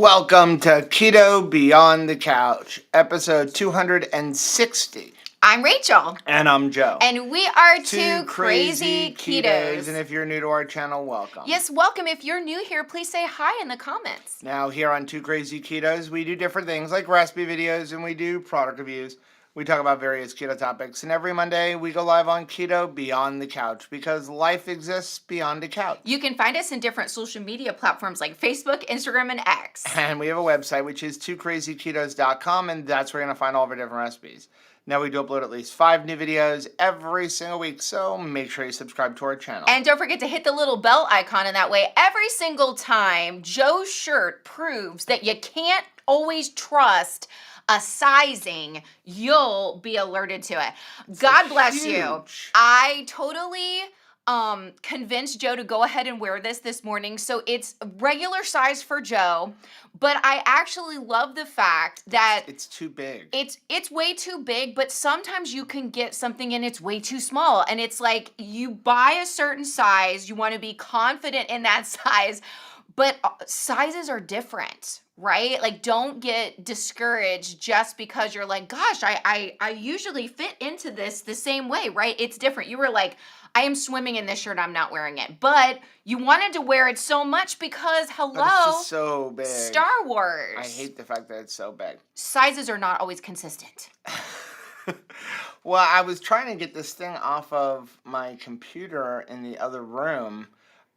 Welcome to Keto Beyond the Couch, episode 260. I'm Rachel. And I'm Joe. And we are two crazy crazy ketos. And if you're new to our channel, welcome. Yes, welcome. If you're new here, please say hi in the comments. Now, here on Two Crazy Ketos, we do different things like recipe videos and we do product reviews. We talk about various keto topics, and every Monday we go live on Keto Beyond the Couch because life exists beyond the couch. You can find us in different social media platforms like Facebook, Instagram, and X. And we have a website, which is twocrazyketos.com, and that's where you're going to find all of our different recipes. Now, we do upload at least 5 new videos every single week, so make sure you subscribe to our channel. And don't forget to hit the little bell icon, and that way every single time Joe's shirt proves that you can't always trust a sizing, you'll be alerted to it. God bless you. I totally convinced Joe to go ahead and wear this morning. So it's regular size for Joe, but I actually love the fact that it's too big. It's way too big, but sometimes you can get something and it's way too small. And it's like you buy a certain size, you want to be confident in that size, but sizes are different. Right? Like, don't get discouraged just because you're like, gosh, I usually fit into this the same way, right? It's different. You were like, I am swimming in this shirt, I'm not wearing it. But you wanted to wear it so much because, hello, but it's just so big. Star Wars. I hate the fact that it's so big. Sizes are not always consistent. Well, I was trying to get this thing off of my computer in the other room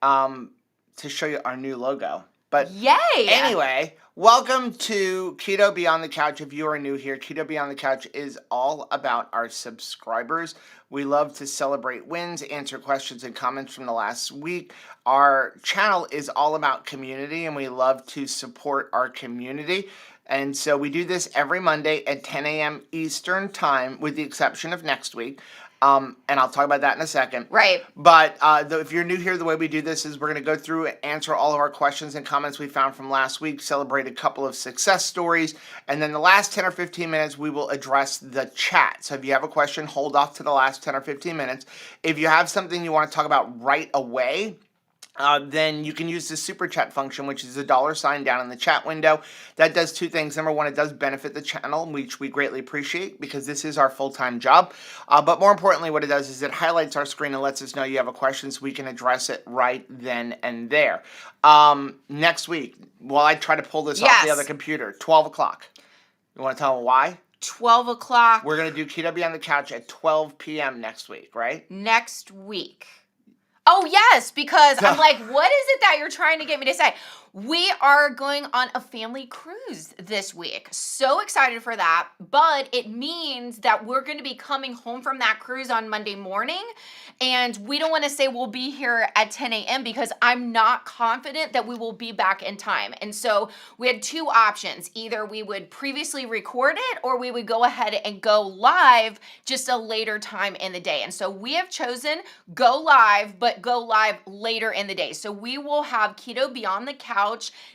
to show you our new logo. But yay! Anyway, welcome to Keto Beyond the Couch. If you are new here, Keto Beyond the Couch is all about our subscribers. We love to celebrate wins, answer questions and comments from the last week. Our channel is all about community, and we love to support our community. And so we do this every Monday at 10 a.m. Eastern Time, with the exception of next week. And I'll talk about that in a second. Right. But if you're new here, the way we do this is we're going to go through and answer all of our questions and comments we found from last week, celebrate a couple of success stories, and then the last 10 or 15 minutes, we will address the chat. So if you have a question, hold off to the last 10 or 15 minutes. If you have something you want to talk about right away, then you can use the super chat function, which is a $sign down in the chat window. That does two things. Number one, it does benefit the channel, which we greatly appreciate because this is our full-time job. But more importantly, what it does is it highlights our screen and lets us know you have a question so we can address it right then and there. Next week, while I try to pull this off the other computer, 12 o'clock. You want to tell them why? 12 o'clock. We're going to do Keto Beyond the Couch at 12 p.m. next week, right? Next week. Oh, yes, because I'm like, what is it that you're trying to get me to say? We are going on a family cruise this week. So excited for that. But it means that we're going to be coming home from that cruise on Monday morning. And we don't want to say we'll be here at 10 a.m. because I'm not confident that we will be back in time. And so we had two options. Either we would previously record it or we would go ahead and go live just a later time in the day. And so we have chosen go live, but go live later in the day. So we will have Keto Beyond the Couch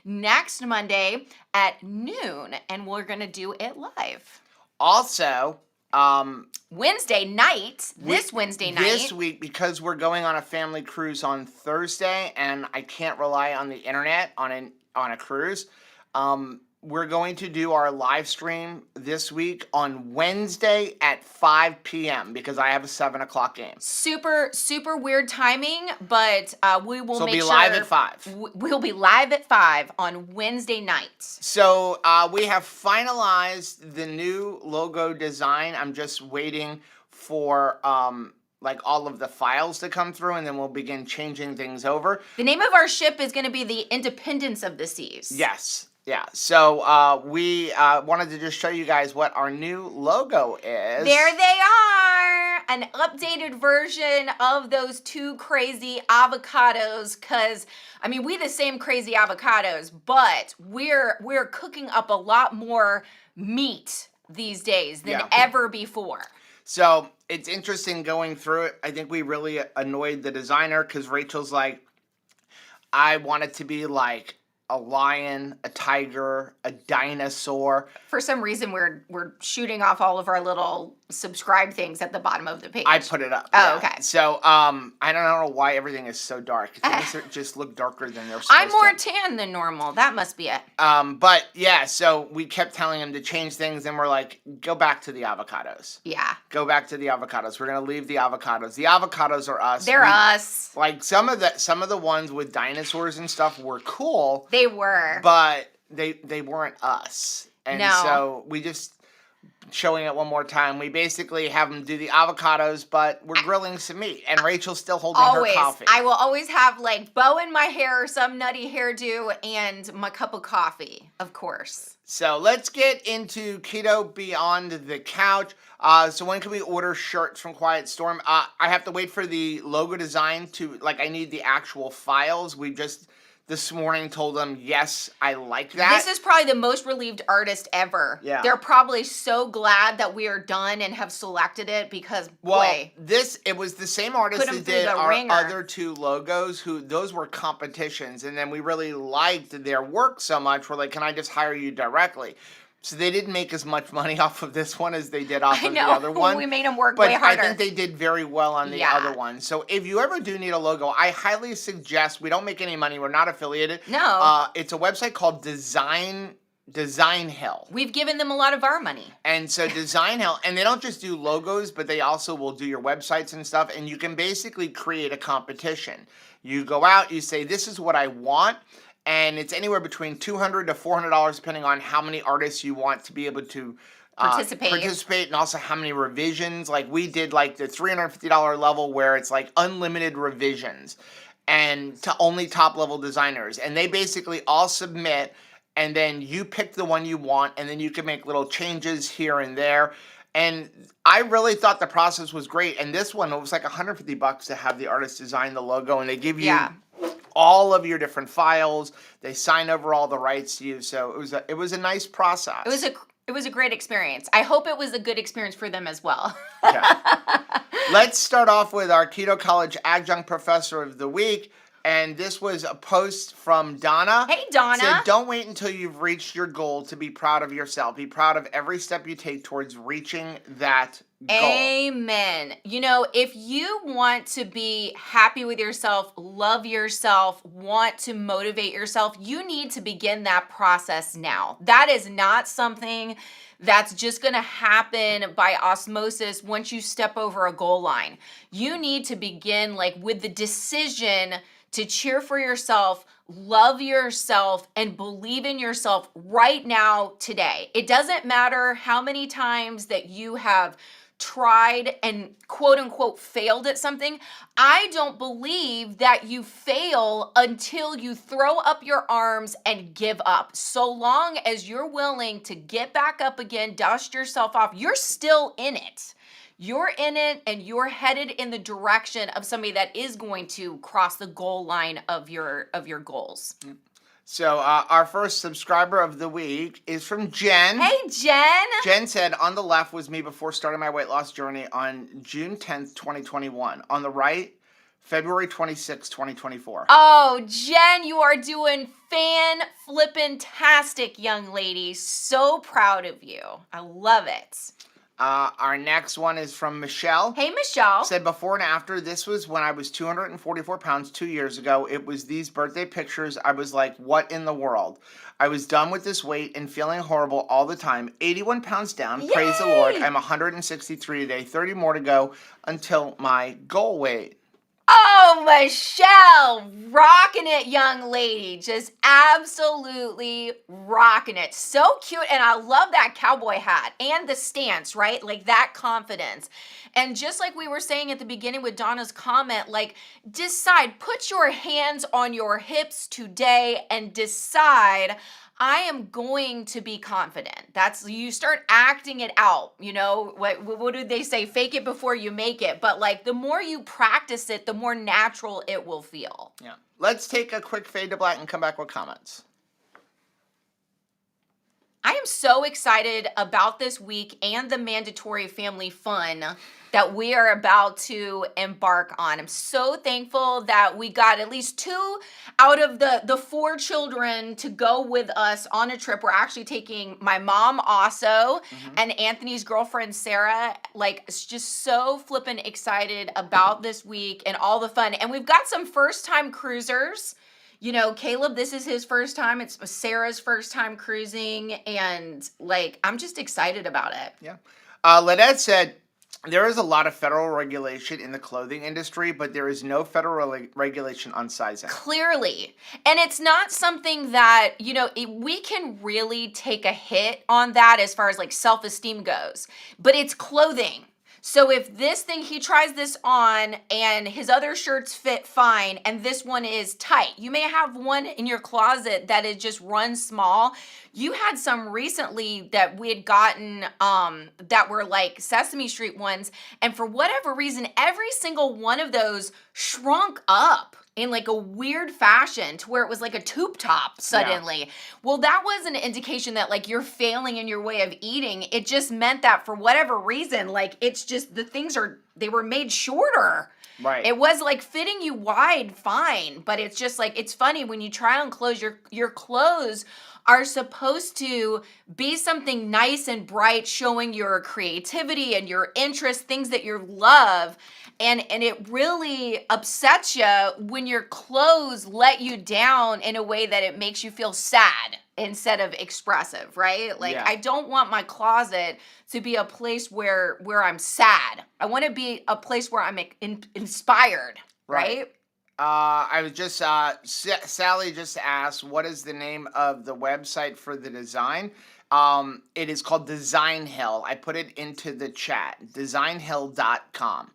next Monday at noon, and we're going to do it live. Also, Wednesday night, this Wednesday night. This week, because we're going on a family cruise on Thursday, and I can't rely on the internet on a cruise, we're going to do our live stream this week on Wednesday at 5 p.m. because I have a 7 o'clock game. Super, super weird timing, but we will make sure. So we'll be live at 5. We'll be live at 5 on Wednesday nights. So we have finalized the new logo design. I'm just waiting for like all of the files to come through, and then we'll begin changing things over. The name of our ship is going to be the Independence of the Seas. Yes. Yeah, so we wanted to just show you guys what our new logo is. There they are! An updated version of those two crazy avocados, because, I mean, we the same crazy avocados, but we're cooking up a lot more meat these days than ever before. So it's interesting going through it. I think we really annoyed the designer because Rachel's like, I want it to be like a lion, a tiger, a dinosaur. For some reason, we're shooting off all of our little subscribe things at the bottom of the page. I put it up. Oh, yeah. okay. So, I don't know why everything is so dark. Things just look darker than they're supposed to. I'm more tan than normal. That must be it. But yeah, so we kept telling him to change things, and we're like, go back to the avocados. Yeah. Go back to the avocados. We're gonna leave the avocados. The avocados are us. They're us. Like some of the ones with dinosaurs and stuff were cool. They were. But they weren't us. And No. so we just showing it one more time. We basically have them do the avocados, but we're grilling some meat, and Rachel's still holding her coffee. I will always have like bow in my hair or some nutty hairdo and my cup of coffee, of course. So let's get into Keto Beyond the Couch. So when can we order shirts from Quiet Storm? I have to wait for the logo design to, I need the actual files. We just this morning told them, yes, I like that. This is probably the most relieved artist ever. Yeah. They're probably so glad that we are done and have selected it because, boy. It was the same artist that did our other two logos, those were competitions. And then we really liked their work so much, we're like, can I just hire you directly? So they didn't make as much money off of this one as they did off of the other one. We made them work way harder. But I think they did very well on the other one. So if you ever do need a logo, I highly suggest, we don't make any money, we're not affiliated. No. It's a website called Design Hill. We've given them a lot of our money. And so Design Hill, and they don't just do logos, but they also will do your websites and stuff. And you can basically create a competition. You go out, you say, this is what I want. And it's anywhere between $200 to $400, depending on how many artists you want to be able to participate, and also how many revisions. Like we did, the $350 level where it's unlimited revisions, and to only top level designers. And they basically all submit, and then you pick the one you want, and then you can make little changes here and there. And I really thought the process was great. And this one, it was $150 to have the artist design the logo, and they give you all of your different files. They sign over all the rights to you. So it was a nice process. It was a great experience. I hope it was a good experience for them as well. Let's start off with our Keto College Adjunct Professor of the Week. And this was a post from Donna. Hey, Donna. Said, don't wait until you've reached your goal to be proud of yourself. Be proud of every step you take towards reaching that goal. Amen. If you want to be happy with yourself, love yourself, want to motivate yourself, you need to begin that process now. That is not something that's just going to happen by osmosis once you step over a goal line. You need to begin with the decision to cheer for yourself, love yourself, and believe in yourself right now, today. It doesn't matter how many times that you have tried and quote unquote failed at something. I don't believe that you fail until you throw up your arms and give up. So long as you're willing to get back up again, dust yourself off, you're still in it. You're in it, and you're headed in the direction of somebody that is going to cross the goal line of your goals. So our first subscriber of the week is from Jen. Hey, Jen. Jen said, on the left was me before starting my weight loss journey on June 10th, 2021. On the right, February 26th, 2024. Oh, Jen, you are doing fan-flippin-tastic, young lady. So proud of you. I love it. Our next one is from Michelle. Hey, Michelle. Said before and after, this was when I was 244 pounds 2 years ago. It was these birthday pictures. I was like, what in the world? I was done with this weight and feeling horrible all the time. 81 pounds down. Yay! Praise the Lord. I'm 163 today. 30 more to go until my goal weight. Oh, Michelle, rocking it, young lady. Just absolutely rocking it. So cute. And I love that cowboy hat and the stance, right? That confidence. And just like we were saying at the beginning with Donna's comment, decide, put your hands on your hips today and decide, I am going to be confident. You start acting it out. What did they say? Fake it before you make it. But the more you practice it, the more natural it will feel. Yeah. Let's take a quick fade to black and come back with comments. I am so excited about this week and the mandatory family fun that we are about to embark on. I'm so thankful that we got at least 2 out of the 4 children to go with us on a trip. We're actually taking my mom also and Anthony's girlfriend Sarah. Like, it's just so flippin' excited about this week and all the fun. And we've got some first-time cruisers. You know, Caleb, this is his first time. It's Sarah's first time cruising. And, like, I'm just excited about it. Yeah. Lynette said, there is a lot of federal regulation in the clothing industry, but there is no federal regulation on sizing. Clearly. And it's not something that, you know, we can really take a hit on that as far as, like, self-esteem goes. But it's clothing. So if this thing, he tries this on and his other shirts fit fine and this one is tight. You may have one in your closet that is just run small. You had some recently that we had gotten that were like Sesame Street ones. And for whatever reason, every single one of those shrunk up in like a weird fashion to where it was like a tube top suddenly. Yeah. Well, that was an indication that like you're failing in your way of eating. It just meant that for whatever reason, like it's just they were made shorter. Right. It was like fitting you wide, fine, but it's just like, it's funny when you try on clothes, your clothes are supposed to be something nice and bright, showing your creativity and your interests, things that you love. And it really upsets you when your clothes let you down in a way that it makes you feel sad instead of expressive, right? Like, yeah. I don't want my closet to be a place where I'm sad. I want to be a place where I'm inspired, right? I was just, Sally just asked, what is the name of the website for the design? It is called Design Hill. I put it into the chat, designhill.com.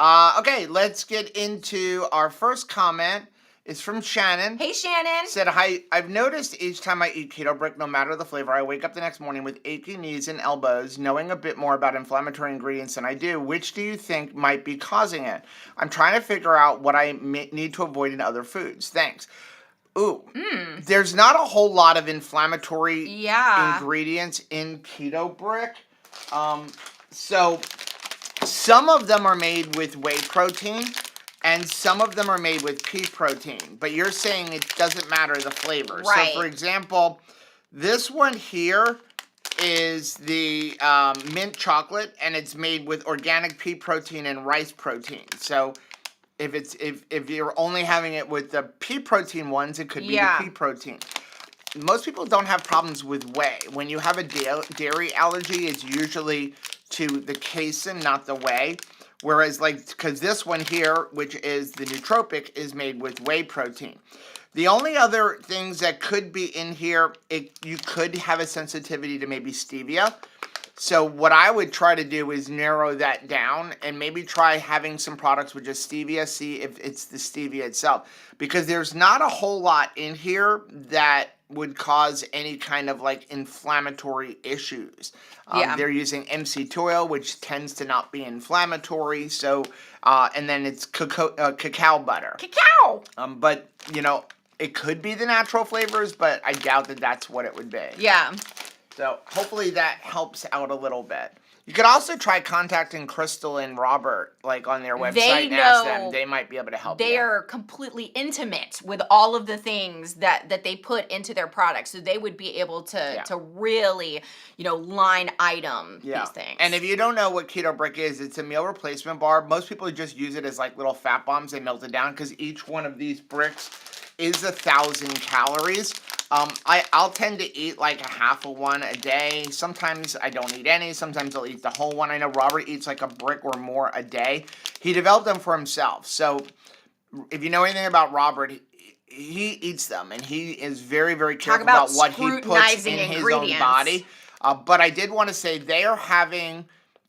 Okay, let's get into our first comment. It's from Shannon. Hey, Shannon. Said, hi, I've noticed each time I eat Keto Brick, no matter the flavor, I wake up the next morning with achy knees and elbows, knowing a bit more about inflammatory ingredients than I do. Which do you think might be causing it? I'm trying to figure out what I need to avoid in other foods. Thanks. Ooh, there's not a whole lot of inflammatory ingredients in Keto Brick. So some of them are made with whey protein, and some of them are made with pea protein. But you're saying it doesn't matter the flavor. Right. So, for example, this one here is the mint chocolate, and it's made with organic pea protein and rice protein. So if you're only having it with the pea protein ones, it could be the pea protein. Most people don't have problems with whey. When you have a dairy allergy, it's usually to the casein, not the whey. Whereas, like, because this one here, which is the nootropic, is made with whey protein. The only other things that could be in here, you could have a sensitivity to maybe stevia. So what I would try to do is narrow that down and maybe try having some products with just stevia, see if it's the stevia itself. Because there's not a whole lot in here that would cause any kind of like inflammatory issues. They're using MCT oil, which tends to not be inflammatory. So, and then it's cacao butter. Cacao! But, you know, it could be the natural flavors, but I doubt that that's what it would be. Yeah. So hopefully that helps out a little bit. You could also try contacting Crystal and Robert, like on their website, and ask them. They might be able to help you. They are completely intimate with all of the things that they put into their products, so they would be able to really, you know, line item these things. And if you don't know what Keto Brick is, it's a meal replacement bar. Most people just use it as like little fat bombs. They melt it down because each one of these bricks is 1,000 calories. I'll tend to eat like a half of one a day. Sometimes I don't eat any. Sometimes I'll eat the whole one. I know Robert eats like a brick or more a day. He developed them for himself. So if you know anything about Robert, he eats them. And he is very, very careful about what he puts in his own body. But I did want to say they are having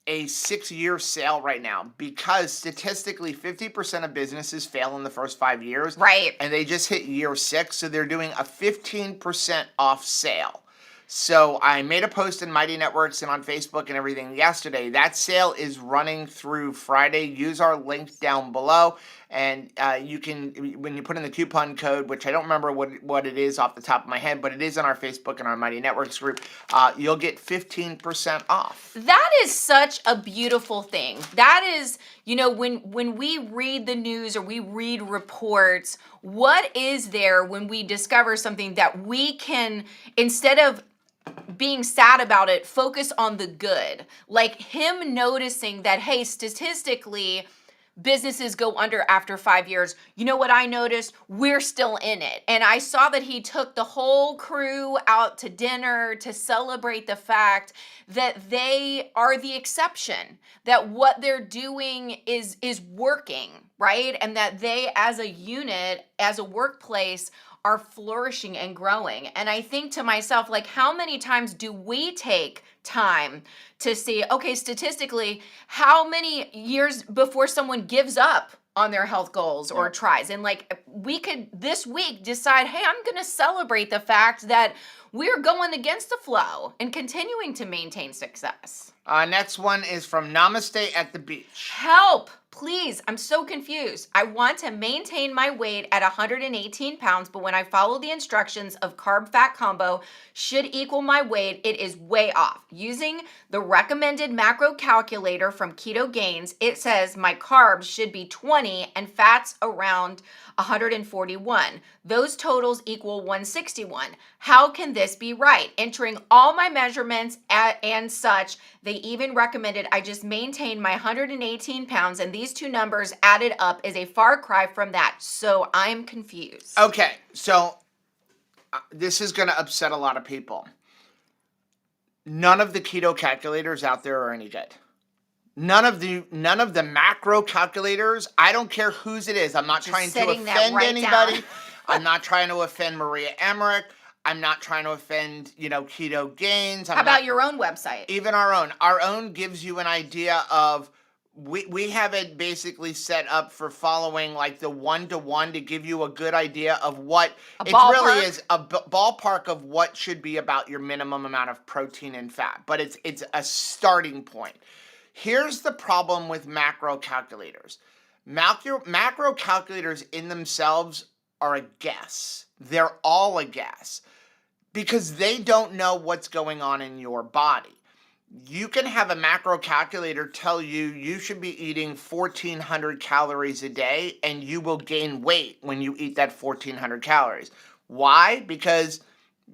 a 6-year sale right now because statistically 50% of businesses fail in the first 5 years. Right. And they just hit year 6, so they're doing a 15% off sale. So I made a post in Mighty Networks and on Facebook and everything yesterday. That sale is running through Friday. Use our link down below, and you can, when you put in the coupon code, which I don't remember what it is off the top of my head, but it is on our Facebook and our Mighty Networks group, you'll get 15% off. That is such a beautiful thing. That is, when we read the news or we read reports, what is there when we discover something that we can, instead of being sad about it, focus on the good? Like him noticing that, hey, statistically, businesses go under after 5 years. You know what I noticed? We're still in it. And I saw that he took the whole crew out to dinner to celebrate the fact that they are the exception, that what they're doing is working, right? And that they as a unit, as a workplace, are flourishing and growing. And I think to myself, like, how many times do we take time to see, okay, statistically, how many years before someone gives up on their health goals or tries? And like, we could this week decide, hey, I'm going to celebrate the fact that we're going against the flow and continuing to maintain success. Next one is from Namaste at the Beach. Help, please. I'm so confused. I want to maintain my weight at 118 pounds, but when I follow the instructions of carb fat combo should equal my weight, it is way off. Using the recommended macro calculator from Keto Gains, it says my carbs should be 20 and fats around 141. Those totals equal 161. How can this be right? Entering all my measurements and such, they even recommended I just maintain my 118 pounds, and these two numbers added up is a far cry from that. So I'm confused. Okay, so this is going to upset a lot of people. None of the keto calculators out there are any good. None of the macro calculators. I don't care whose it is. I'm not trying to offend anybody. I'm not trying to offend Maria Emmerich. I'm not trying to offend, Keto Gains. How about your own website? Even our own. Our own gives you an idea of, we have it basically set up for following like the 1-to-1 to give you a good idea of what really is a ballpark of what should be about your minimum amount of protein and fat. But it's a starting point. Here's the problem with macro calculators. Macro calculators in themselves are a guess. They're all a guess because they don't know what's going on in your body. You can have a macro calculator tell you should be eating 1,400 calories a day and you will gain weight when you eat that 1,400 calories. Why? Because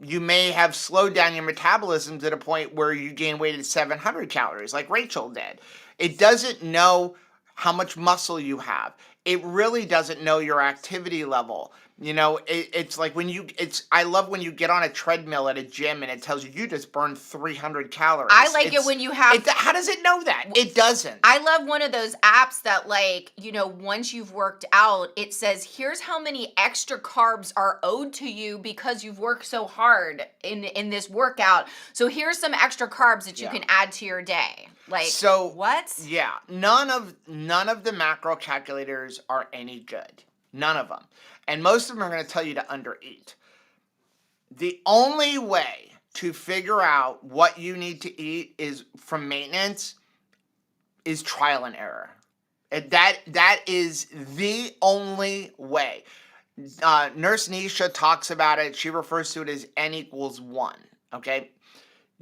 you may have slowed down your metabolism to the point where you gain weight at 700 calories, like Rachel did. It doesn't know how much muscle you have. It really doesn't know your activity level. It's like I love when you get on a treadmill at a gym and it tells you just burned 300 calories. I like it when you have... How does it know that? It doesn't. I love one of those apps that once you've worked out, it says, here's how many extra carbs are owed to you because you've worked so hard in this workout. So here's some extra carbs that you can add to your day. So what? Yeah. None of the macro calculators are any good. None of them. And most of them are going to tell you to undereat. The only way to figure out what you need to eat is from maintenance is trial and error. That is the only way. Nurse Nisha talks about it. She refers to it as N equals 1. Okay?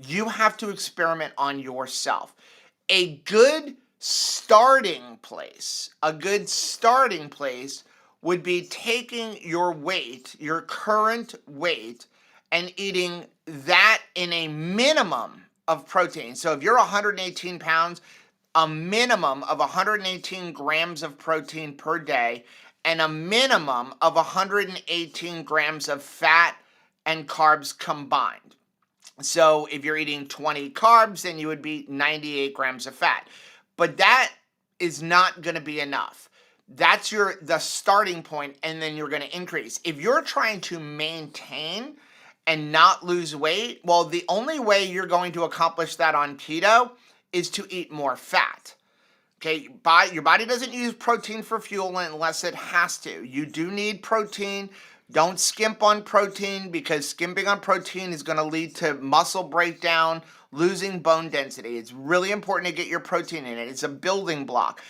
You have to experiment on yourself. A good starting place would be taking your weight, your current weight, and eating that in a minimum of protein. So if you're 118 pounds, a minimum of 118 grams of protein per day and a minimum of 118 grams of fat and carbs combined. So if you're eating 20 carbs, then you would be 98 grams of fat. But that is not going to be enough. That's the starting point, and then you're going to increase. If you're trying to maintain and not lose weight, well, the only way you're going to accomplish that on keto is to eat more fat. Okay, your body doesn't use protein for fuel unless it has to. You do need protein. Don't skimp on protein, because skimping on protein is going to lead to muscle breakdown, losing bone density. It's really important to get your protein in it. It's a building block.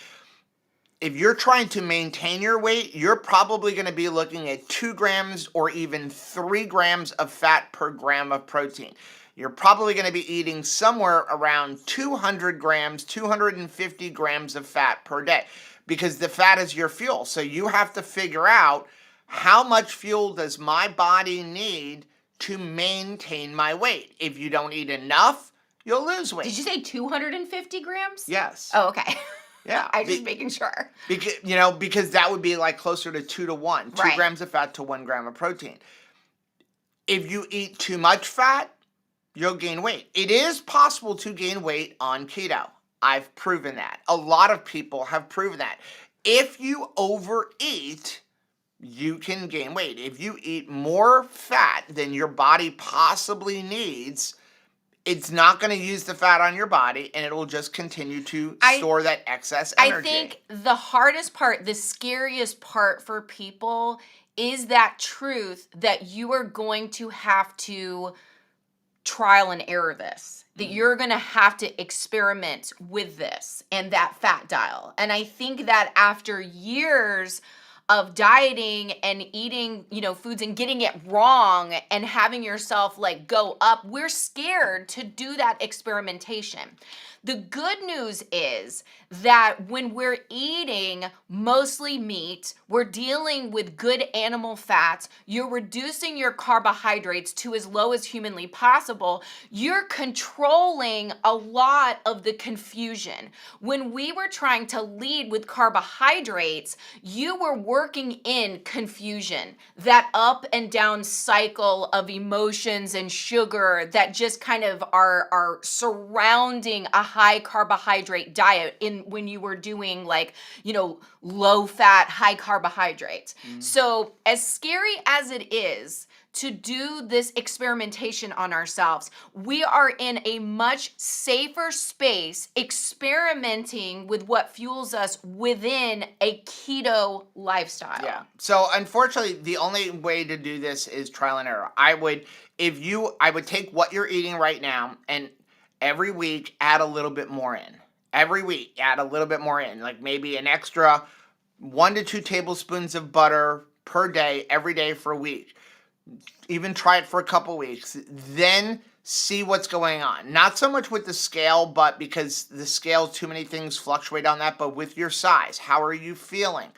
If you're trying to maintain your weight, you're probably going to be looking at 2 grams or even 3 grams of fat per gram of protein. You're probably going to be eating somewhere around 200 grams, 250 grams of fat per day, because the fat is your fuel. So you have to figure out, how much fuel does my body need to maintain my weight? If you don't eat enough, you'll lose weight. Did you say 250 grams? Yes. Oh, okay. Yeah. I was just making sure. Because that would be like closer to 2 to 1. 2 Right. grams of fat to 1 gram of protein. If you eat too much fat, you'll gain weight. It is possible to gain weight on keto. I've proven that. A lot of people have proven that. If you overeat, you can gain weight. If you eat more fat than your body possibly needs, it's not going to use the fat on your body, and it will just continue to store that excess energy. I think the hardest part, the scariest part for people is that truth that you are going to have to trial and error this, that you're going to have to experiment with this and that fat dial. And I think that after years of dieting and eating, foods and getting it wrong and having yourself like go up, we're scared to do that experimentation. The good news is that when we're eating mostly meat, we're dealing with good animal fats, you're reducing your carbohydrates to as low as humanly possible, you're controlling a lot of the confusion. When we were trying to lead with carbohydrates, you were working in confusion, that up and down cycle of emotions and sugar that just kind of are surrounding a high carbohydrate diet when you were doing low fat, high carbohydrates. So as scary as it is to do this experimentation on ourselves, we are in a much safer space experimenting with what fuels us within a keto lifestyle. Yeah. So unfortunately, the only way to do this is trial and error. I would take what you're eating right now and every week add a little bit more in. Every week add a little bit more in, like maybe an extra 1 to 2 tablespoons of butter per day, every day for a week. Even try it for a couple weeks. Then see what's going on. Not so much with the scale, but because the scale, too many things fluctuate on that, but with your size. How are you feeling?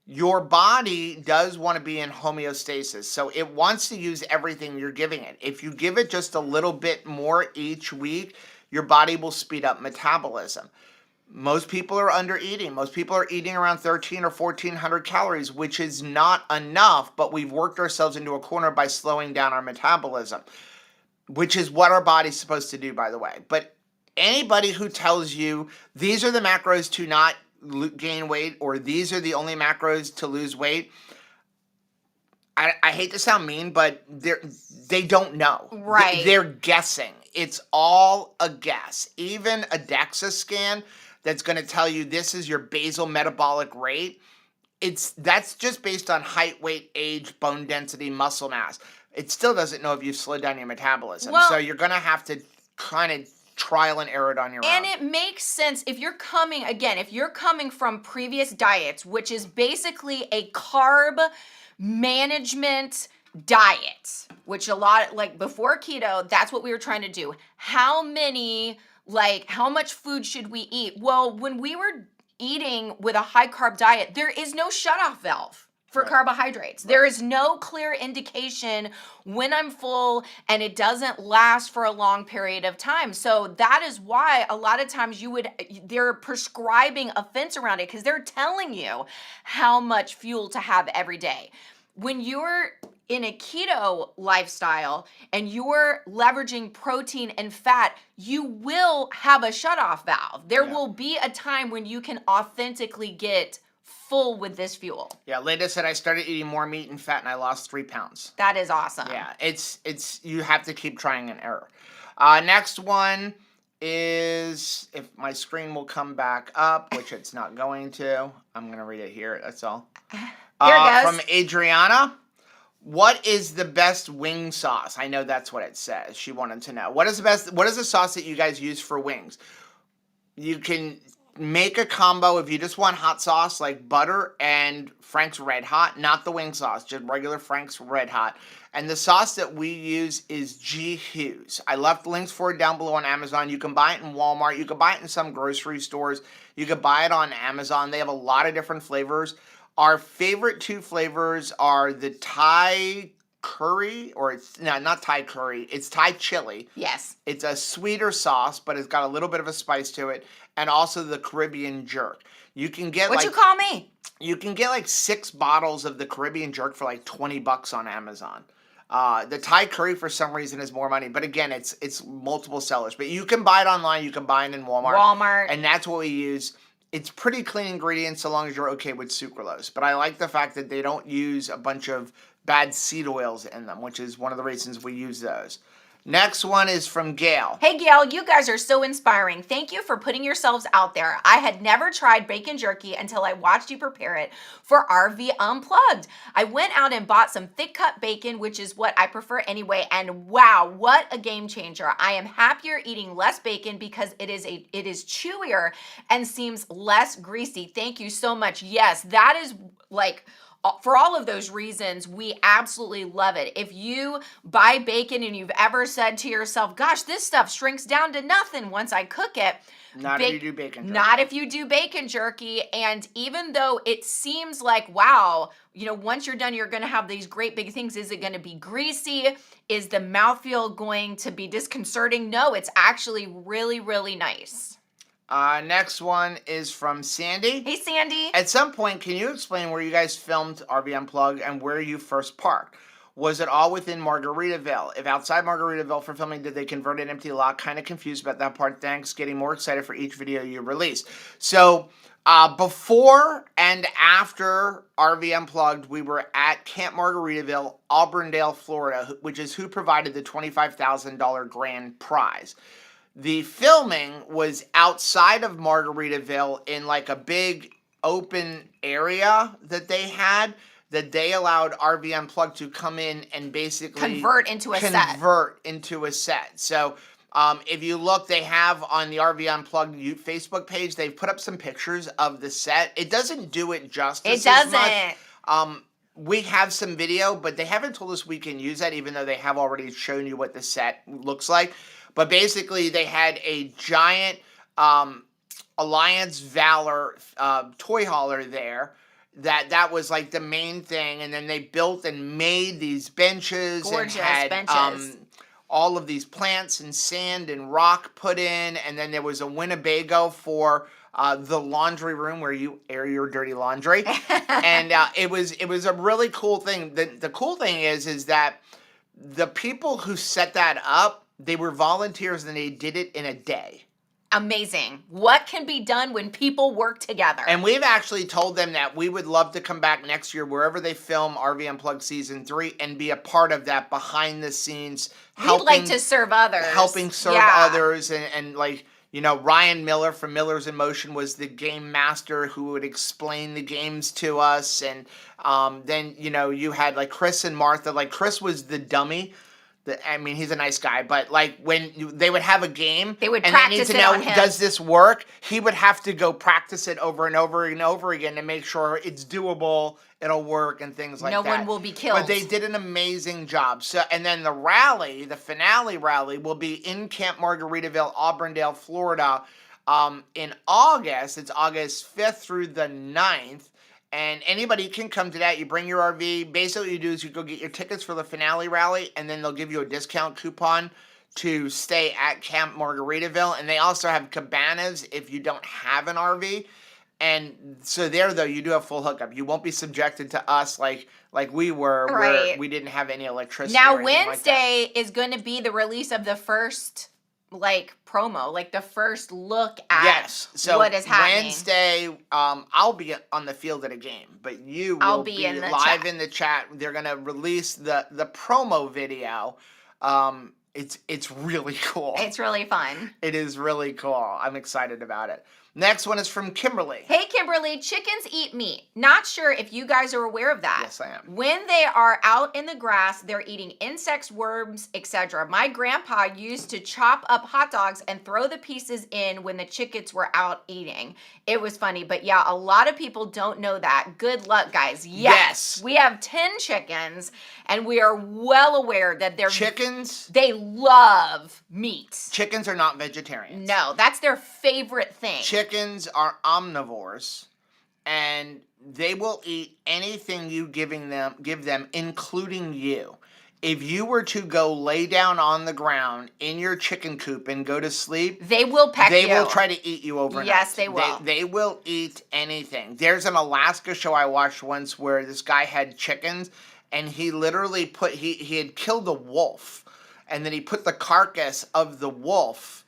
Your body does want to be in homeostasis, so it wants to use everything you're giving it. If you give it just a little bit more each week, your body will speed up metabolism. Most people are under eating. Most people are eating around 1,300 or 1,400 calories, which is not enough, but we've worked ourselves into a corner by slowing down our metabolism, which is what our body's supposed to do, by the way. But anybody who tells you these are the macros to not gain weight, or these are the only macros to lose weight, I hate to sound mean, but they don't know. Right. They're guessing. It's all a guess. Even a DEXA scan that's going to tell you this is your basal metabolic rate, that's just based on height, weight, age, bone density, muscle mass. It still doesn't know if you've slowed down your metabolism. So you're going to have to kind of trial and error it on your own. And it makes sense if you're coming from previous diets, which is basically a carb management diet, which a lot, like before keto, that's what we were trying to do. How much food should we eat? Well, when we were eating with a high carb diet, there is no shutoff valve for carbohydrates. There is no clear indication when I'm full, and it doesn't last for a long period of time. So that is why a lot of times they're prescribing a fence around it, because they're telling you how much fuel to have every day. When you're in a keto lifestyle and you're leveraging protein and fat, you will have a shutoff valve. There will be a time when you can authentically get full with this fuel. Yeah, Leda said I started eating more meat and fat and I lost 3 pounds. That is awesome. Yeah, it's you have to keep trying and error. Next one is, if my screen will come back up, which it's not going to. I'm going to read it here, that's all. Here it goes. From Adriana. What is the best wing sauce? I know that's what it says. She wanted to know. What is the sauce that you guys use for wings? You can make a combo if you just want hot sauce, like butter and Frank's Red Hot, not the wing sauce, just regular Frank's Red Hot. And the sauce that we use is G. Hughes. I left links for it down below on Amazon. You can buy it in Walmart. You can buy it in some grocery stores. You can buy it on Amazon. They have a lot of different flavors. Our favorite two flavors are the Thai curry, or it's no, not Thai curry. It's Thai chili. Yes. It's a sweeter sauce, but it's got a little bit of a spice to it, and also the Caribbean jerk. You can get What you call me? You can get like 6 bottles of the Caribbean jerk for like $20 on Amazon. The Thai curry for some reason is more money, but again, it's multiple sellers. But you can buy it online. You can buy it in Walmart, and that's what we use. It's pretty clean ingredients so long as you're okay with sucralose. But I like the fact that they don't use a bunch of bad seed oils in them, which is one of the reasons we use those. Next one is from Gail. Hey Gail, you guys are so inspiring. Thank you for putting yourselves out there. I had never tried bacon jerky until I watched you prepare it for RV Unplugged. I went out and bought some thick cut bacon, which is what I prefer anyway, and wow, what a game changer. I am happier eating less bacon because it is chewier and seems less greasy. Thank you so much. Yes, that is like, for all of those reasons, we absolutely love it. If you buy bacon and you've ever said to yourself, gosh, this stuff shrinks down to nothing once I cook it. Not if you do bacon jerky. Not if you do bacon jerky. And even though it seems like, wow, once you're done, you're going to have these great big things. Is it going to be greasy? Is the mouthfeel going to be disconcerting? No, it's actually really, really nice. Next one is from Sandy. Hey, Sandy. At some point, can you explain where you guys filmed RV Unplugged and where you first parked? Was it all within Margaritaville? If outside Margaritaville for filming, did they convert an empty lot? Kind of confused about that part. Thanks. Getting more excited for each video you release. So, before and after RV Unplugged, we were at Camp Margaritaville, Auburndale, Florida, which is who provided the $25,000 grand prize. The filming was outside of Margaritaville in like a big open area that they had, that they allowed RV Unplugged to come in and basically convert into a set. So if you look, they have on the RV Unplugged Facebook page, they've put up some pictures of the set. It doesn't do it justice. It doesn't. We have some video, but they haven't told us we can use that, even though they have already shown you what the set looks like. But basically, they had a giant Alliance Valor toy hauler there. That was like the main thing. And then they built and made these benches. Gorgeous and had, benches. All of these plants and sand and rock put in. And then there was a Winnebago for the laundry room where you air your dirty laundry. And it was a really cool thing. The cool thing is that the people who set that up, they were volunteers and they did it in a day. Amazing. What can be done when people work together? And we've actually told them that we would love to come back next year wherever they film RV Unplugged Season 3 and be a part of that behind the scenes. We'd like to serve others. Helping serve others. And like, Ryan Miller from Miller's in Motion was the game master who would explain the games to us. And then, you had like Chris and Martha. Like Chris was the dummy. He's a nice guy, but like when they would have a game, they would and practice they need to know, on him. Does this work? He would have to go practice it over and over and over again to make sure it's doable, it'll work, and things like that. No one will be killed. But they did an amazing job. So, and then the finale rally, will be in Camp Margaritaville, Auburndale, Florida, in August. It's August 5th through the 9th. And anybody can come to that. You bring your RV. Basically, what you do is you go get your tickets for the finale rally, and then they'll give you a discount coupon to stay at Camp Margaritaville. And they also have cabanas if you don't have an RV. And so there, though, you do have full hookup. You won't be subjected to us like we were, where we didn't have any electricity. Now, Wednesday is going to be the release of the first promo, the first look at what is happening. Wednesday, I'll be on the field at a game, but you will be live in the chat. They're going to release the promo video, It's really cool. It's really fun. It is really cool. I'm excited about it. Next one is from Kimberly. Hey, Kimberly, chickens eat meat. Not sure if you guys are aware of that. Yes, I am. When they are out in the grass, they're eating insects, worms, etc. My grandpa used to chop up hot dogs and throw the pieces in when the chickens were out eating. It was funny, but yeah, a lot of people don't know that. Good luck, guys. Yes. We have 10 chickens, and we are well aware that they love meat. Chickens are not vegetarians. No, that's their favorite thing. Chickens are omnivores, and they will eat anything you give them, including you. If you were to go lay down on the ground in your chicken coop and go to sleep, they will peck you. They will try to eat you overnight. Yes, they will. They will eat anything. There's an Alaska show I watched once where this guy had chickens, and he literally he had killed a wolf, and then he put the carcass of the wolf.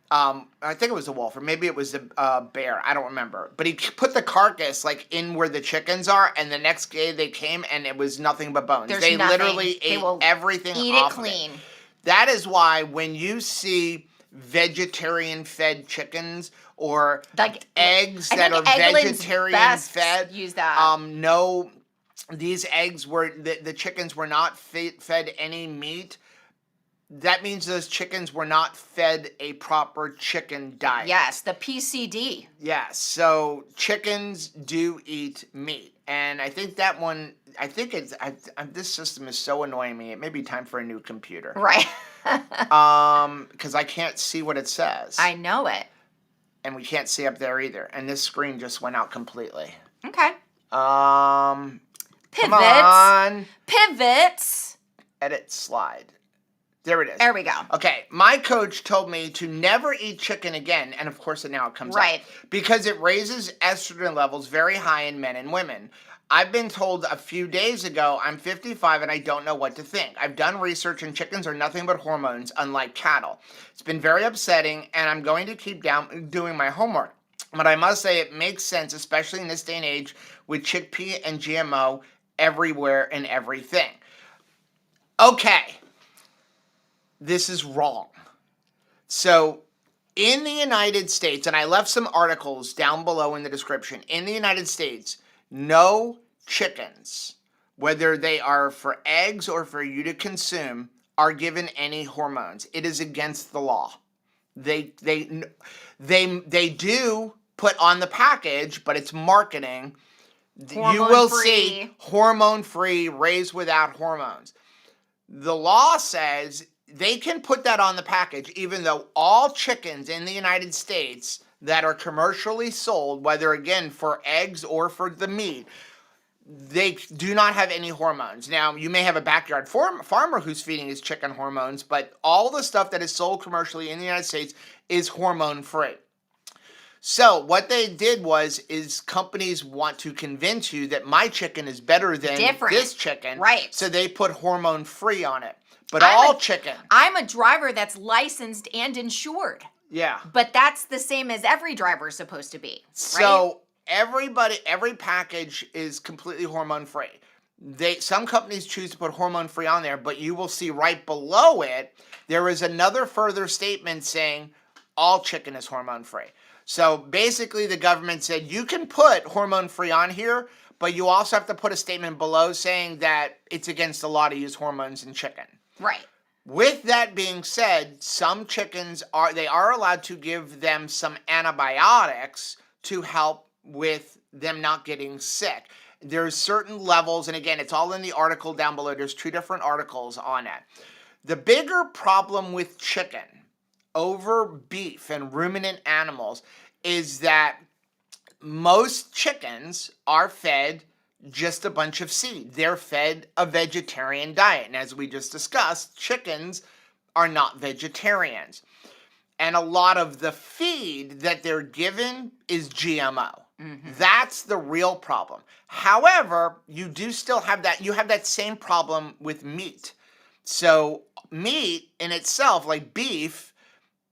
I think it was a wolf, or maybe it was a bear. I don't remember. But he put the carcass like in where the chickens are, and the next day they came, and it was nothing but bones. They literally ate everything off of it. Eat it clean. That is why when you see vegetarian-fed chickens or like eggs that are vegetarian-fed, use that. No, these eggs were the chickens were not fed any meat. That means those chickens were not fed a proper chicken diet. Yes, the PCD. Yes, so chickens do eat meat. And I think that one, this system is so annoying me. It may be time for a new computer. Right. Because I can't see what it says. I know it. And we can't see up there either. And this screen just went out completely. Okay. Come on. Pivots. Edit slide. There it is. There we go. Okay, my coach told me to never eat chicken again, and of course now it comes up. Because it raises estrogen levels very high in men and women. I've been told a few days ago, I'm 55 and I don't know what to think. I've done research and chickens are nothing but hormones, unlike cattle. It's been very upsetting, and I'm going to keep doing my homework. But I must say it makes sense, especially in this day and age with chickpea and GMO everywhere and everything. Okay. This is wrong. So, in the United States, and I left some articles down below in the description, in the United States, no chickens, whether they are for eggs or for you to consume, are given any hormones. It is against the law. They do put on the package, but it's marketing. You will see hormone-free, raised without hormones. The law says they can put that on the package, even though all chickens in the United States that are commercially sold, whether again for eggs or for the meat, they do not have any hormones. Now, you may have a backyard farmer who's feeding his chicken hormones, but all the stuff that is sold commercially in the United States is hormone-free. So what they did is companies want to convince you that my chicken is better than this chicken. Right. So they put hormone-free on it. But chicken. I'm a driver that's licensed and insured. Yeah. But that's the same as every driver is supposed to be. So every package is completely hormone-free. Some companies choose to put hormone-free on there, but you will see right below it, there is another further statement saying all chicken is hormone-free. So basically the government said you can put hormone-free on here, but you also have to put a statement below saying that it's against the law to use hormones in chicken. Right. With that being said, some chickens are allowed to give them some antibiotics to help with them not getting sick. There's certain levels, and again, it's all in the article down below. There's 2 different articles on it. The bigger problem with chicken over beef and ruminant animals is that most chickens are fed just a bunch of seed. They're fed a vegetarian diet. And as we just discussed, chickens are not vegetarians. And a lot of the feed that they're given is GMO. Mm-hmm. That's the real problem. However, you do still have that. You have that same problem with meat. So meat in itself, like beef,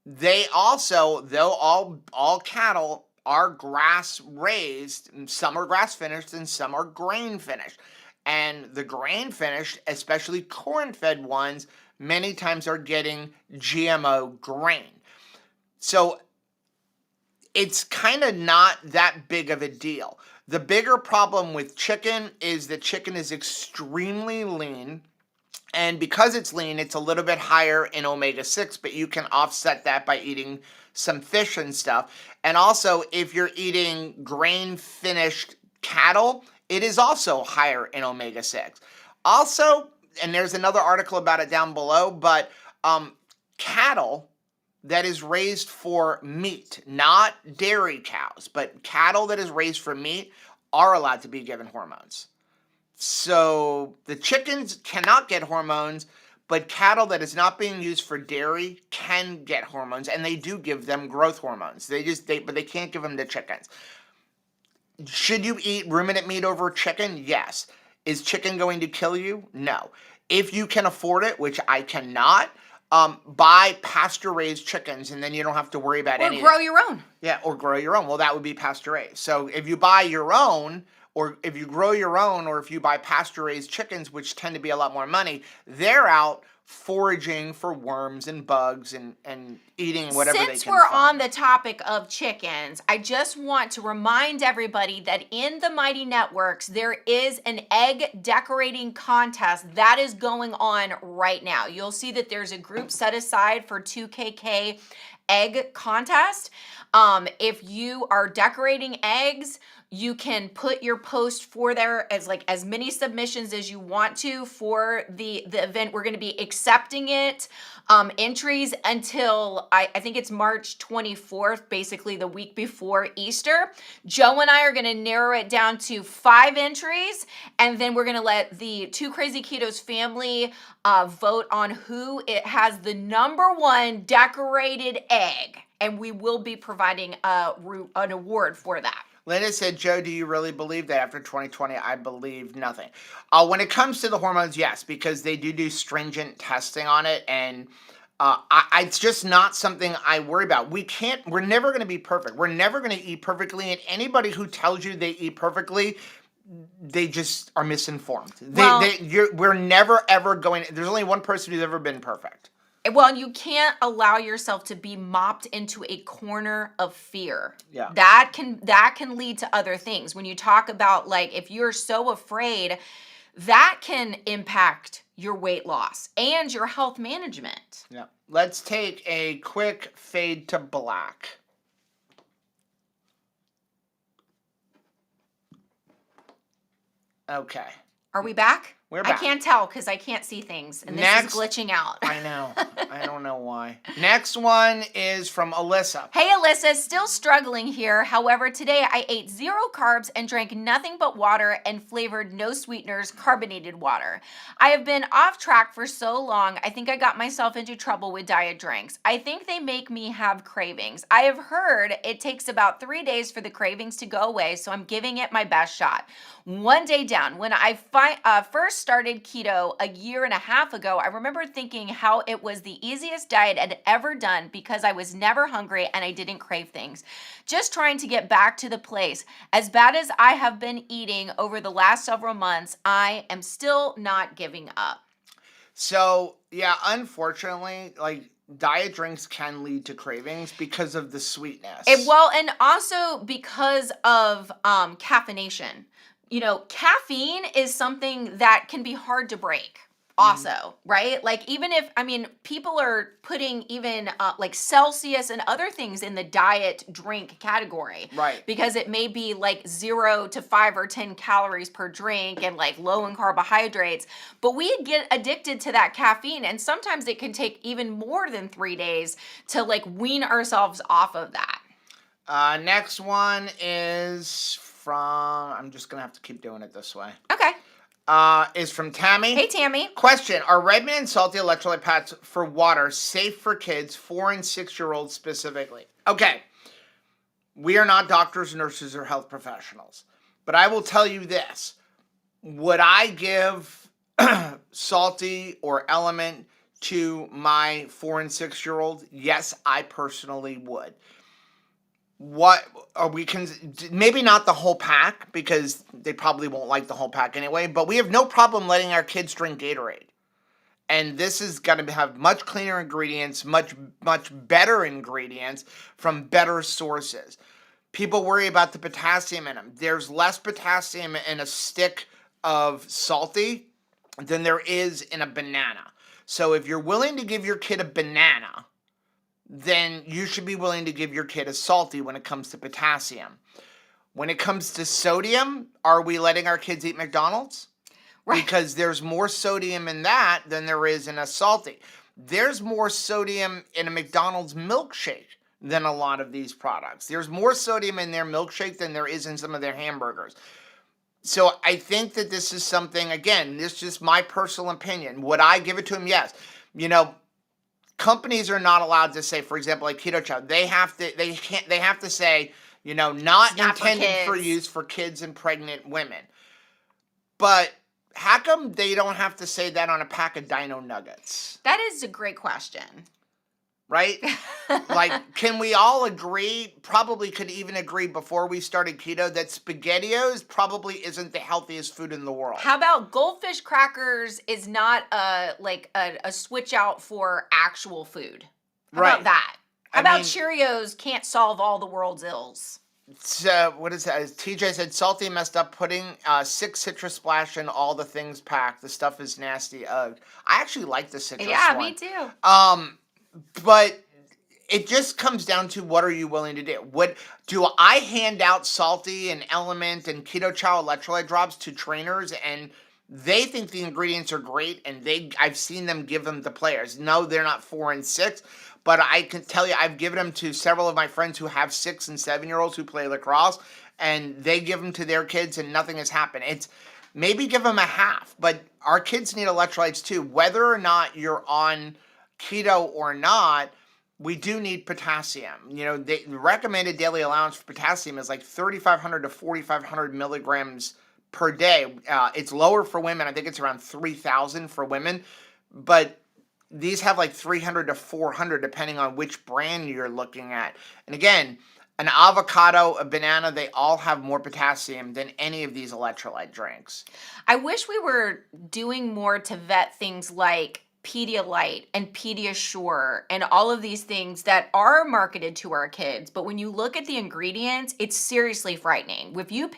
they also, though all cattle are grass raised, some are grass finished and some are grain finished. And the grain finished, especially corn fed ones, many times are getting GMO grain. So it's kind of not that big of a deal. The bigger problem with chicken is that chicken is extremely lean. And because it's lean, it's a little bit higher in omega-6, but you can offset that by eating some fish and stuff. And also, if you're eating grain-finished cattle, it is also higher in omega-6. Also, and there's another article about it down below, but cattle that is raised for meat, not dairy cows, but cattle that is raised for meat are allowed to be given hormones. So the chickens cannot get hormones, but cattle that is not being used for dairy can get hormones, and they do give them growth hormones. But they can't give them to chickens. Should you eat ruminant meat over chicken? Yes. Is chicken going to kill you? No. If you can afford it, which I cannot, buy pasture-raised chickens, and then you don't have to worry about any. Or grow your own. Yeah, or grow your own. Well, that would be pasture-raised. So if you buy your own, or if you grow your own, or if you buy pasture-raised chickens, which tend to be a lot more money, they're out foraging for worms and bugs and eating whatever they can Since we're find. on the topic of chickens, I just want to remind everybody that in the Mighty Networks, there is an egg decorating contest that is going on right now. You'll see that there's a group set aside for 2KK egg contest. If you are decorating eggs, you can put your post for there as many submissions as you want to for the event. We're going to be accepting it, entries until I think it's March 24th, basically the week before Easter. Joe and I are going to narrow it down to 5 entries, and then we're going to let the Two Crazy Ketos family vote on who it has the #1 decorated egg, and we will be providing an award for that. Linda said, Joe, do you really believe that after 2020? I believe nothing. When it comes to the hormones, yes, because they do stringent testing on it, and it's just not something I worry about. We're never going to be perfect. We're never going to eat perfectly, and anybody who tells you they eat perfectly, they just are misinformed. We're never, ever going, there's only one person who's ever been perfect. Well, you can't allow yourself to be mopped into a corner of fear. Yeah. That can lead to other things. When you talk about if you're so afraid, that can impact your weight loss and your health management. Yeah. Let's take a quick fade to black. Okay. Are we back? We're back. I can't tell because I can't see things, and this is glitching out. I know. I don't know why. Next one is from Alyssa. Hey, Alyssa, still struggling here. However, today I ate 0 carbs and drank nothing but water and flavored no sweeteners carbonated water. I have been off track for so long, I think I got myself into trouble with diet drinks. I think they make me have cravings. I have heard it takes about 3 days for the cravings to go away, so I'm giving it my best shot. One day down, when I first started keto a year and a half ago, I remember thinking how it was the easiest diet I'd ever done because I was never hungry and I didn't crave things. Just trying to get back to the place. As bad as I have been eating over the last several months, I am still not giving up. So, yeah, unfortunately, diet drinks can lead to cravings because of the sweetness. And also because of caffeination. Caffeine is something that can be hard to break also, right? Even if, people are putting even Celsius and other things in the diet drink category. Right. Because it may be 0 to 5 or 10 calories per drink and low in carbohydrates. But we get addicted to that caffeine, and sometimes it can take even more than 3 days to wean ourselves off of that. Next one is I'm just going to have to keep doing it this way. Okay. Is from Tammy. Hey, Tammy. Question, are red meat and salty electrolyte pads for water safe for kids, 4 and 6-year-olds specifically? Okay. We are not doctors, nurses, or health professionals. But I will tell you this. Would I give salty or element to my 4 and 6-year-old? Yes, I personally would. What are we maybe not the whole pack, because they probably won't like the whole pack anyway, but we have no problem letting our kids drink Gatorade. And this is going to have much cleaner ingredients, much better ingredients from better sources. People worry about the potassium in them. There's less potassium in a stick of salty than there is in a banana. So if you're willing to give your kid a banana, then you should be willing to give your kid a salty when it comes to potassium. When it comes to sodium, are we letting our kids eat McDonald's? Right. Because there's more sodium in that than there is in a salty. There's more sodium in a McDonald's milkshake than a lot of these products. There's more sodium in their milkshake than there is in some of their hamburgers. So I think that this is something, again, this is just my personal opinion. Would I give it to them? Yes. You know, companies are not allowed to say, for example, like Keto Chow, they have to say, you know, not intended for use for kids and pregnant women. But how come they don't have to say that on a pack of Dino Nuggets? That is a great question. Right? Like, can we all agree, probably could even agree before we started keto, that SpaghettiOs probably isn't the healthiest food in the world? How about goldfish crackers is not a switch out for actual food? How about that? How about Cheerios can't solve all the world's ills? So, what is that? TJ said, salty messed up, putting 6 citrus splash in all the things packed. The stuff is nasty. I actually like the citrus one. Yeah, me too. But it just comes down to, what are you willing to do? What do I hand out salty and Element and Keto Chow electrolyte drops to trainers, and they think the ingredients are great, and I've seen them give them to players. No, they're not 4 and 6. But I can tell you, I've given them to several of my friends who have 6 and 7-year-olds who play lacrosse, and they give them to their kids, and nothing has happened. It's maybe give them a half, but our kids need electrolytes too. Whether or not you're on keto or not, we do need potassium. You know, the recommended daily allowance for potassium is like 3,500 to 4,500 milligrams per day. It's lower for women. I think it's around 3,000 for women, but these have like 300 to 400 depending on which brand you're looking at. And again, an avocado, a banana, they all have more potassium than any of these electrolyte drinks. I wish we were doing more to vet things like Pedialyte and Pediasure and all of these things that are marketed to our kids. But when you look at the ingredients, it's seriously frightening. If you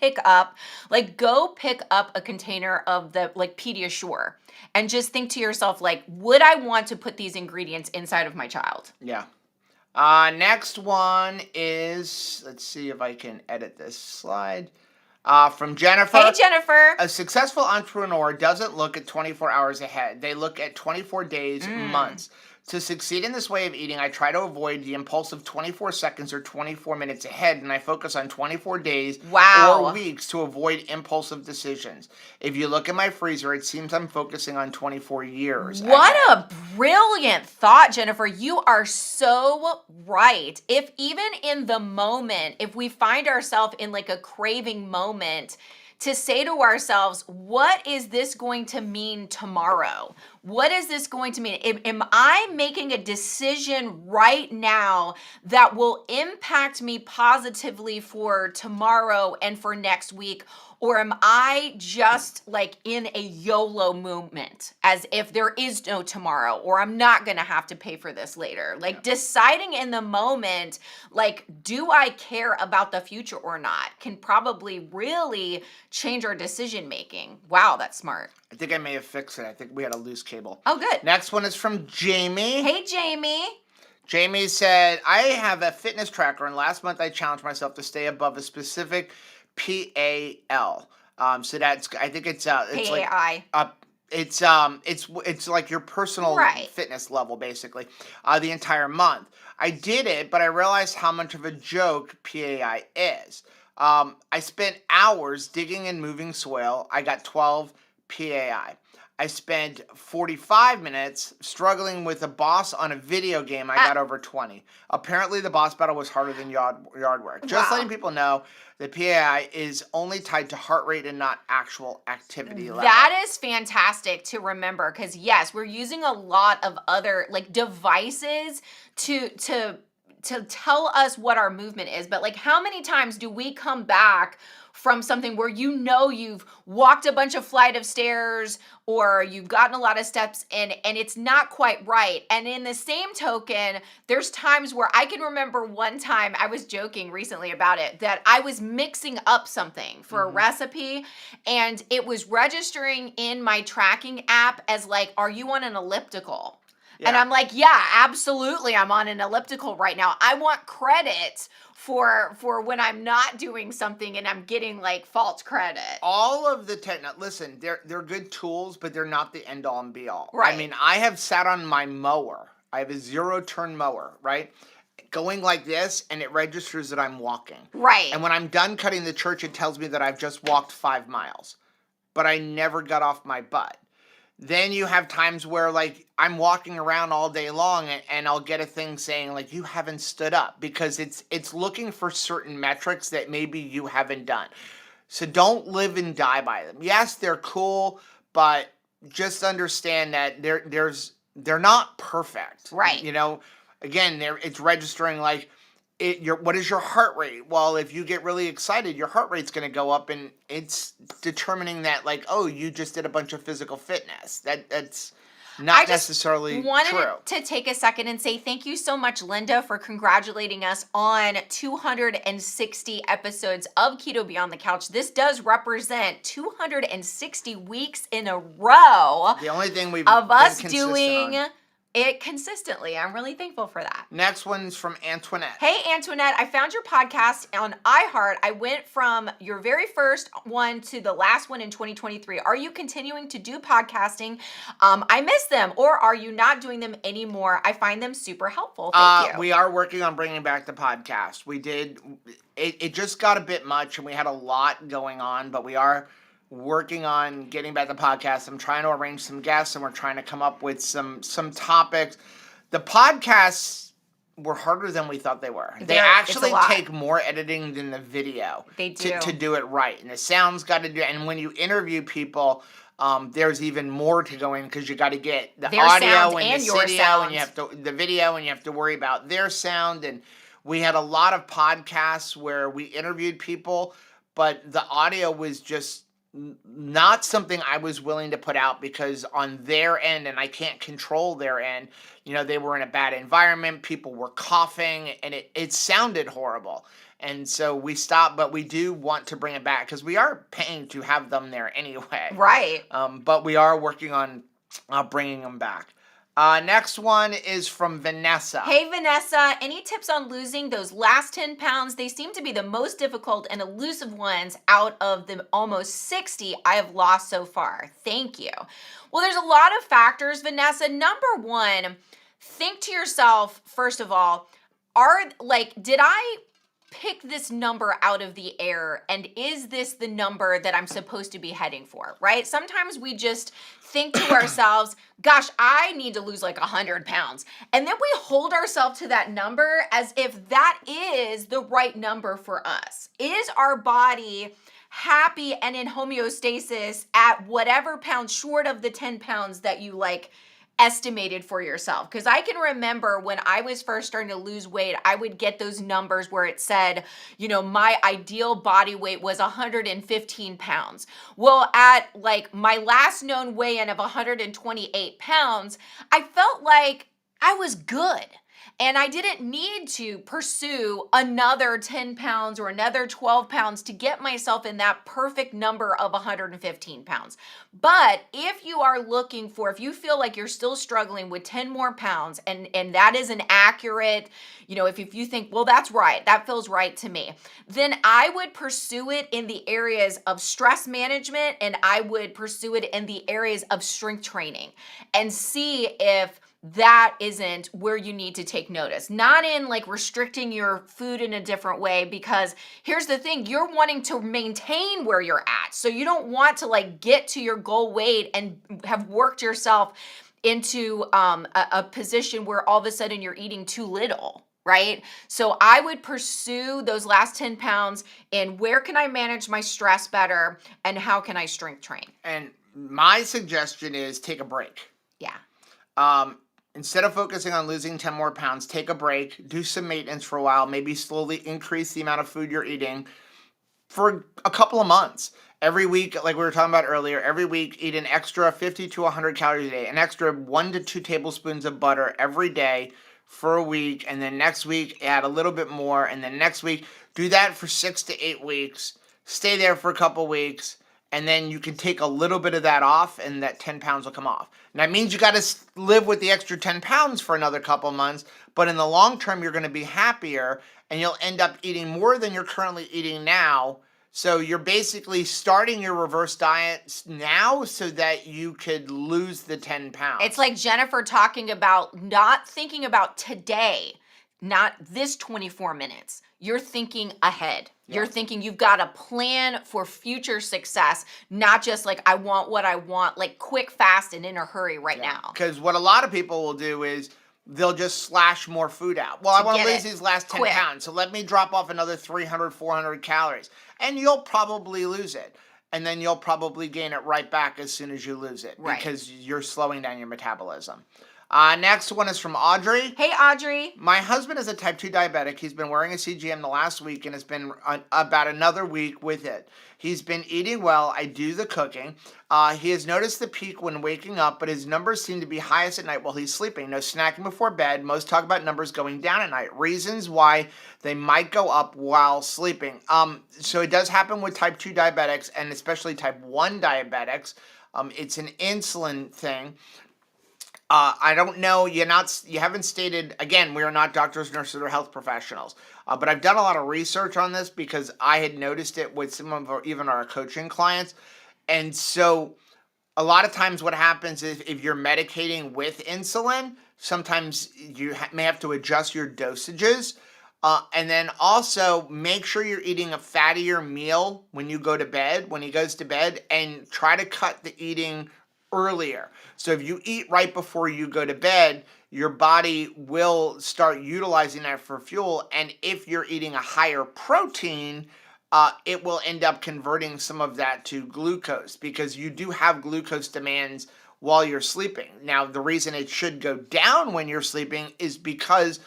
go pick up a container of the Pediasure and just think to yourself, like, would I want to put these ingredients inside of my child? Yeah. Next one is, let's see if I can edit this slide. From Jennifer. Hey, Jennifer. A successful entrepreneur doesn't look at 24 hours ahead. They look at 24 days, months. To succeed in this way of eating, I try to avoid the impulsive 24 seconds or 24 minutes ahead, and I focus on 24 days or weeks to avoid impulsive decisions. If you look at my freezer, it seems I'm focusing on 24 years. What a brilliant thought, Jennifer. You are so right. If even in the moment, if we find ourselves in like a craving moment, to say to ourselves, what is this going to mean tomorrow? What is this going to mean? Am I making a decision right now that will impact me positively for tomorrow and for next week? Or am I just like in a YOLO movement, as if there is no tomorrow, or I'm not going to have to pay for this later? Like deciding in the moment, like, do I care about the future or not, can probably really change our decision making. Wow, that's smart. I think I may have fixed it. I think we had a loose cable. Oh, good. Next one is from Jamie. Hey, Jamie. Jamie said, I have a fitness tracker, and last month I challenged myself to stay above a specific PAL. So that's, I think it's PAI. It's like your personal fitness level, basically, the entire month. I did it, but I realized how much of a joke PAI is. I spent hours digging and moving soil. I got 12 PAI. I spent 45 minutes struggling with a boss on a video game. I got over 20. Apparently, the boss battle was harder than yard work. Just letting people know that PAI is only tied to heart rate and not actual activity level. That is fantastic to remember, because yes, we're using a lot of other like devices to to tell us what our movement is, but like how many times do we come back from something where you've walked a bunch of flight of stairs or you've gotten a lot of steps in and it's not quite right. And in the same token, there's times where I can remember one time, I was joking recently about it, that I was mixing up something for a recipe and it was registering in my tracking app as like, are you on an elliptical? Yeah. And I'm like, yeah, absolutely. I'm on an elliptical right now. I want credit for when I'm not doing something and I'm getting like false credit. All of the listen, they're good tools, but they're not the end all and be all. Right. I mean, I have sat on my mower. I have a 0-turn mower, right? Going like this, and it registers that I'm walking. Right. And when I'm done cutting the church, it tells me that I've just walked 5 miles. But I never got off my butt. Then you have times where like I'm walking around all day long and I'll get a thing saying like you haven't stood up because it's looking for certain metrics that maybe you haven't done. So don't live and die by them. Yes, they're cool, but just understand that they're not perfect. Right. You know, again, it's registering like what is your heart rate? Well, if you get really excited, your heart rate's going to go up, and it's determining that, like, oh, you just did a bunch of physical fitness. That's not necessarily true. I just wanted to take a second and say thank you so much, Linda, for congratulating us on 260 episodes of Keto Beyond the Couch. This does represent 260 weeks in a row. The only thing we've of been us consistent doing on. It consistently. I'm really thankful for that. Next one's from Antoinette. Hey, Antoinette, I found your podcast on iHeart. I went from your very first one to the last one in 2023. Are you continuing to do podcasting? I miss them, or are you not doing them anymore? I find them super helpful. Thank you. We are working on bringing back the podcast. We did. It just got a bit much, and we had a lot going on, but we are working on getting back the podcast. I'm trying to arrange some guests, and we're trying to come up with some topics. The podcasts were harder than we thought they were. They actually take more editing than the video. They do. To do it right. And the sound's got to do, and when you interview people, there's even more to go in because you got to get their audio and the video, and you have to the video, and you have to worry about their sound. And we had a lot of podcasts where we interviewed people, but the audio was just not something I was willing to put out because on their end, and I can't control their end, you know, they were in a bad environment, people were coughing, and it sounded horrible. And so we stopped, but we do want to bring it back because we are paying to have them there anyway. Right. But we are working on bringing them back. Next one is from Vanessa. Hey, Vanessa. Any tips on losing those last 10 pounds? They seem to be the most difficult and elusive ones out of the almost 60 I have lost so far. Thank you. Well, there's a lot of factors, Vanessa. Number one, think to yourself, first of all, did I pick this number out of the air, and is this the number that I'm supposed to be heading for, right? Sometimes we just think to ourselves, gosh, I need to lose like 100 pounds. And then we hold ourselves to that number as if that is the right number for us. Is our body happy and in homeostasis at whatever pound short of the 10 pounds that you estimated for yourself? Because I can remember when I was first starting to lose weight, I would get those numbers where it said, you know, my ideal body weight was 115 pounds. Well, at my last known weigh-in of 128 pounds, I felt like I was good. And I didn't need to pursue another 10 pounds or another 12 pounds to get myself in that perfect number of 115 pounds. But if you are if you feel like you're still struggling with 10 more pounds, and that is an accurate, you know, if you think, well, that's right, that feels right to me, then I would pursue it in the areas of stress management, and I would pursue it in the areas of strength training and see if that isn't where you need to take notice. Not in restricting your food in a different way, because here's the thing, you're wanting to maintain where you're at. So you don't want to get to your goal weight and have worked yourself into a position where all of a sudden you're eating too little. Right? So I would pursue those last 10 pounds in where can I manage my stress better and how can I strength train? And my suggestion is take a break. Yeah. instead of focusing on losing 10 more pounds, take a break, do some maintenance for a while, maybe slowly increase the amount of food you're eating for a couple of months. Every week, like we were talking about earlier, every week eat an extra 50 to 100 calories a day, an extra 1 to 2 tablespoons of butter every day for a week, and then next week add a little bit more, and then next week do that for 6 to 8 weeks. Stay there for a couple weeks, and then you can take a little bit of that off, and that 10 pounds will come off. And that means you got to live with the extra 10 pounds for another couple months, but in the long term, you're going to be happier, and you'll end up eating more than you're currently eating now. So you're basically starting your reverse diet now so that you could lose the 10 pounds. It's like Jennifer talking about not thinking about today, not this 24 minutes. You're thinking ahead. You're thinking you've got a plan for future success, not just like I want what I want, like quick, fast, and in a hurry right now. Because what a lot of people will do is they'll just slash more food out. Well, I want to lose these last 10 pounds, so let me drop off another 300, 400 calories. And you'll probably lose it. And then you'll probably gain it right back as soon as you lose it. Right. Because you're slowing down your metabolism. Next one is from Audrey. Hey, Audrey. My husband is a type 2 diabetic. He's been wearing a CGM the last week and has been about another week with it. He's been eating well. I do the cooking. He has noticed the peak when waking up, but his numbers seem to be highest at night while he's sleeping. No snacking before bed. Most talk about numbers going down at night. Reasons why they might go up while sleeping. So it does happen with type 2 diabetics and especially type 1 diabetics. It's an insulin thing. I don't know. You haven't stated, again, we are not doctors, nurses, or health professionals. But I've done a lot of research on this because I had noticed it with some of even our coaching clients. And so a lot of times what happens is if you're medicating with insulin, sometimes you may have to adjust your dosages. And then also make sure you're eating a fattier meal when you go to bed, when he goes to bed, and try to cut the eating earlier. So if you eat right before you go to bed, your body will start utilizing that for fuel. And if you're eating a higher protein, it will end up converting some of that to glucose because you do have glucose demands while you're sleeping. Now, the reason it should go down when you're sleeping is because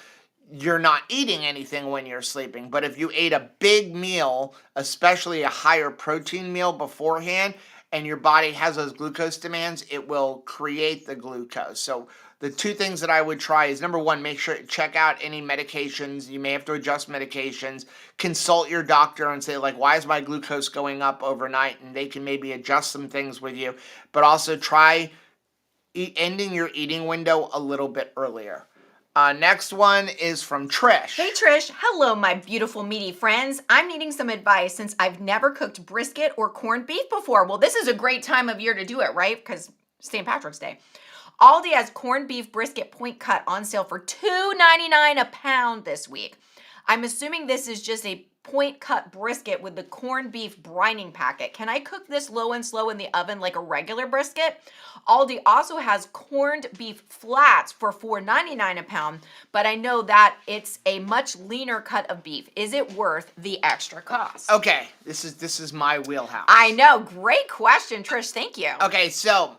you're not eating anything when you're sleeping. But if you ate a big meal, especially a higher protein meal beforehand, and your body has those glucose demands, it will create the glucose. So the two things that I would try is, number one, make sure check out any medications. You may have to adjust medications. Consult your doctor and say, like, why is my glucose going up overnight? And they can maybe adjust some things with you. But also try ending your eating window a little bit earlier. Next one is from Trish. Hey Trish, hello my beautiful meaty friends. I'm needing some advice since I've never cooked brisket or corned beef before. Well, this is a great time of year to do it, right? Because St. Patrick's Day. Aldi has corned beef brisket point cut on sale for $2.99 a pound this week. I'm assuming this is just a point cut brisket with the corned beef brining packet. Can I cook this low and slow in the oven like a regular brisket? Aldi also has corned beef flats for $4.99 a pound, but I know that it's a much leaner cut of beef. Is it worth the extra cost? Okay, this is my wheelhouse. I know, great question, Trish. Thank you. Okay, so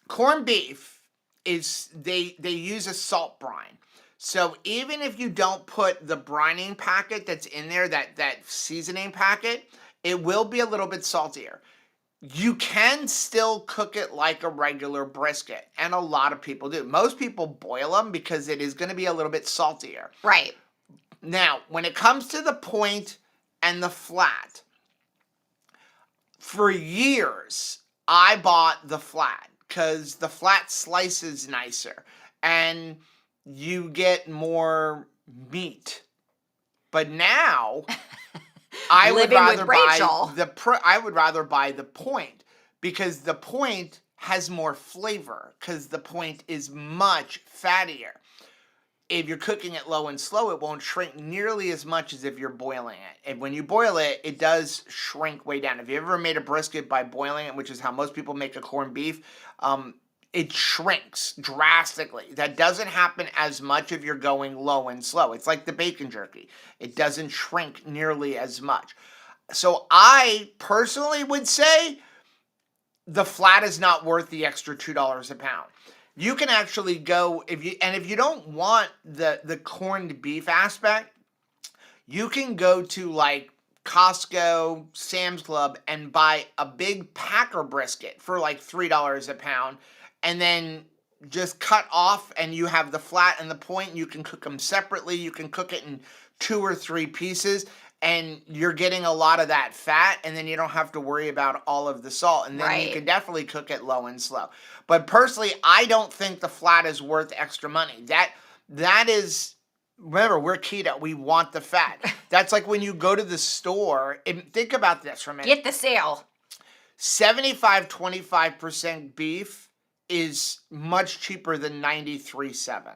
corned beef is they use a salt brine. So even if you don't put the brining packet that's in there, that seasoning packet, it will be a little bit saltier. You can still cook it like a regular brisket, and a lot of people do. Most people boil them because it is going to be a little bit saltier. Right. Now, when it comes to the point and the flat, for years, I bought the flat because the flat slices nicer, and you get more meat. But now I would rather buy the point because the point has more flavor because the point is much fattier. If you're cooking it low and slow, it won't shrink nearly as much as if you're boiling it. And when you boil it, it does shrink way down. If you ever made a brisket by boiling it, which is how most people make a corned beef, it shrinks drastically. That doesn't happen as much if you're going low and slow. It's like the bacon jerky. It doesn't shrink nearly as much. So I personally would say the flat is not worth the extra $2 a pound. You can actually go if you don't want the corned beef aspect, you can go to like Costco, Sam's Club, and buy a big packer brisket for like $3 a pound, and then just cut off, and you have the flat and the point. You can cook them separately. You can cook it in 2 or 3 pieces, and you're getting a lot of that fat, and then you don't have to worry about all of the salt. And then you can definitely cook it low and slow. But personally, I don't think the flat is worth extra money. That is. Remember, we're keto. We want the fat. That's like when you go to the store, and think about this for a minute. Get the sale. 75-25% beef is much cheaper than 93.7.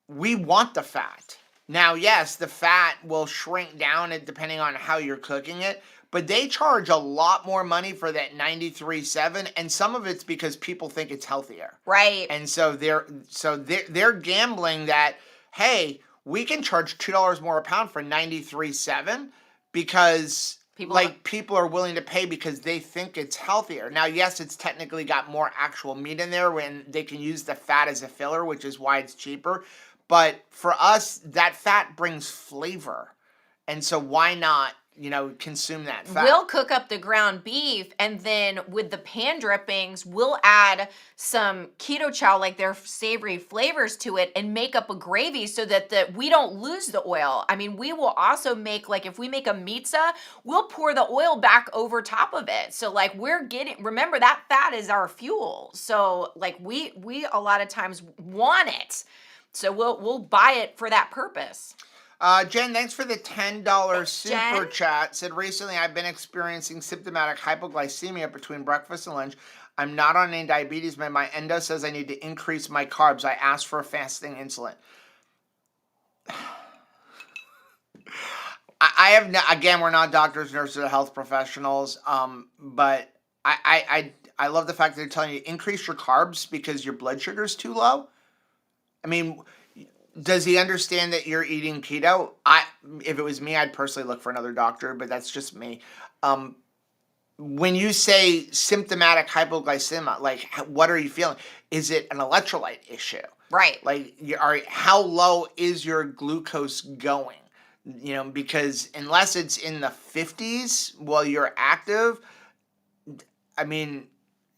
We want the fat. Now, yes, the fat will shrink down depending on how you're cooking it, but they charge a lot more money for that 93.7, and some of it's because people think it's healthier. Right. And so they're gambling that, hey, we can charge $2 more a pound for 93.7 because people are willing to pay because they think it's healthier. Now, yes, it's technically got more actual meat in there when they can use the fat as a filler, which is why it's cheaper. But for us, that fat brings flavor. And so why not, consume that fat? We'll cook up the ground beef, and then with the pan drippings, we'll add some keto chow, like their savory flavors to it, and make up a gravy so that we don't lose the oil. I mean, we will also make, like, if we make a pizza, we'll pour the oil back over top of it. So, like, remember, that fat is our fuel. So, like, we a lot of times want it. So we'll buy it for that purpose. Jen, thanks for the $10 super Jen? chat. Said, recently I've been experiencing symptomatic hypoglycemia between breakfast and lunch. I'm not on any diabetes, but my endo says I need to increase my carbs. I asked for a fasting insulin. I have no, again, we're not doctors, nurses, or health professionals, but I love the fact that they're telling you to increase your carbs because your blood sugar is too low. I mean, does he understand that you're eating keto? If it was me, I'd personally look for another doctor, but that's just me. When you say symptomatic hypoglycemia, like, what are you feeling? Is it an electrolyte issue? Right. Like, how low is your glucose going? Because unless it's in the 50s while you're active, I mean,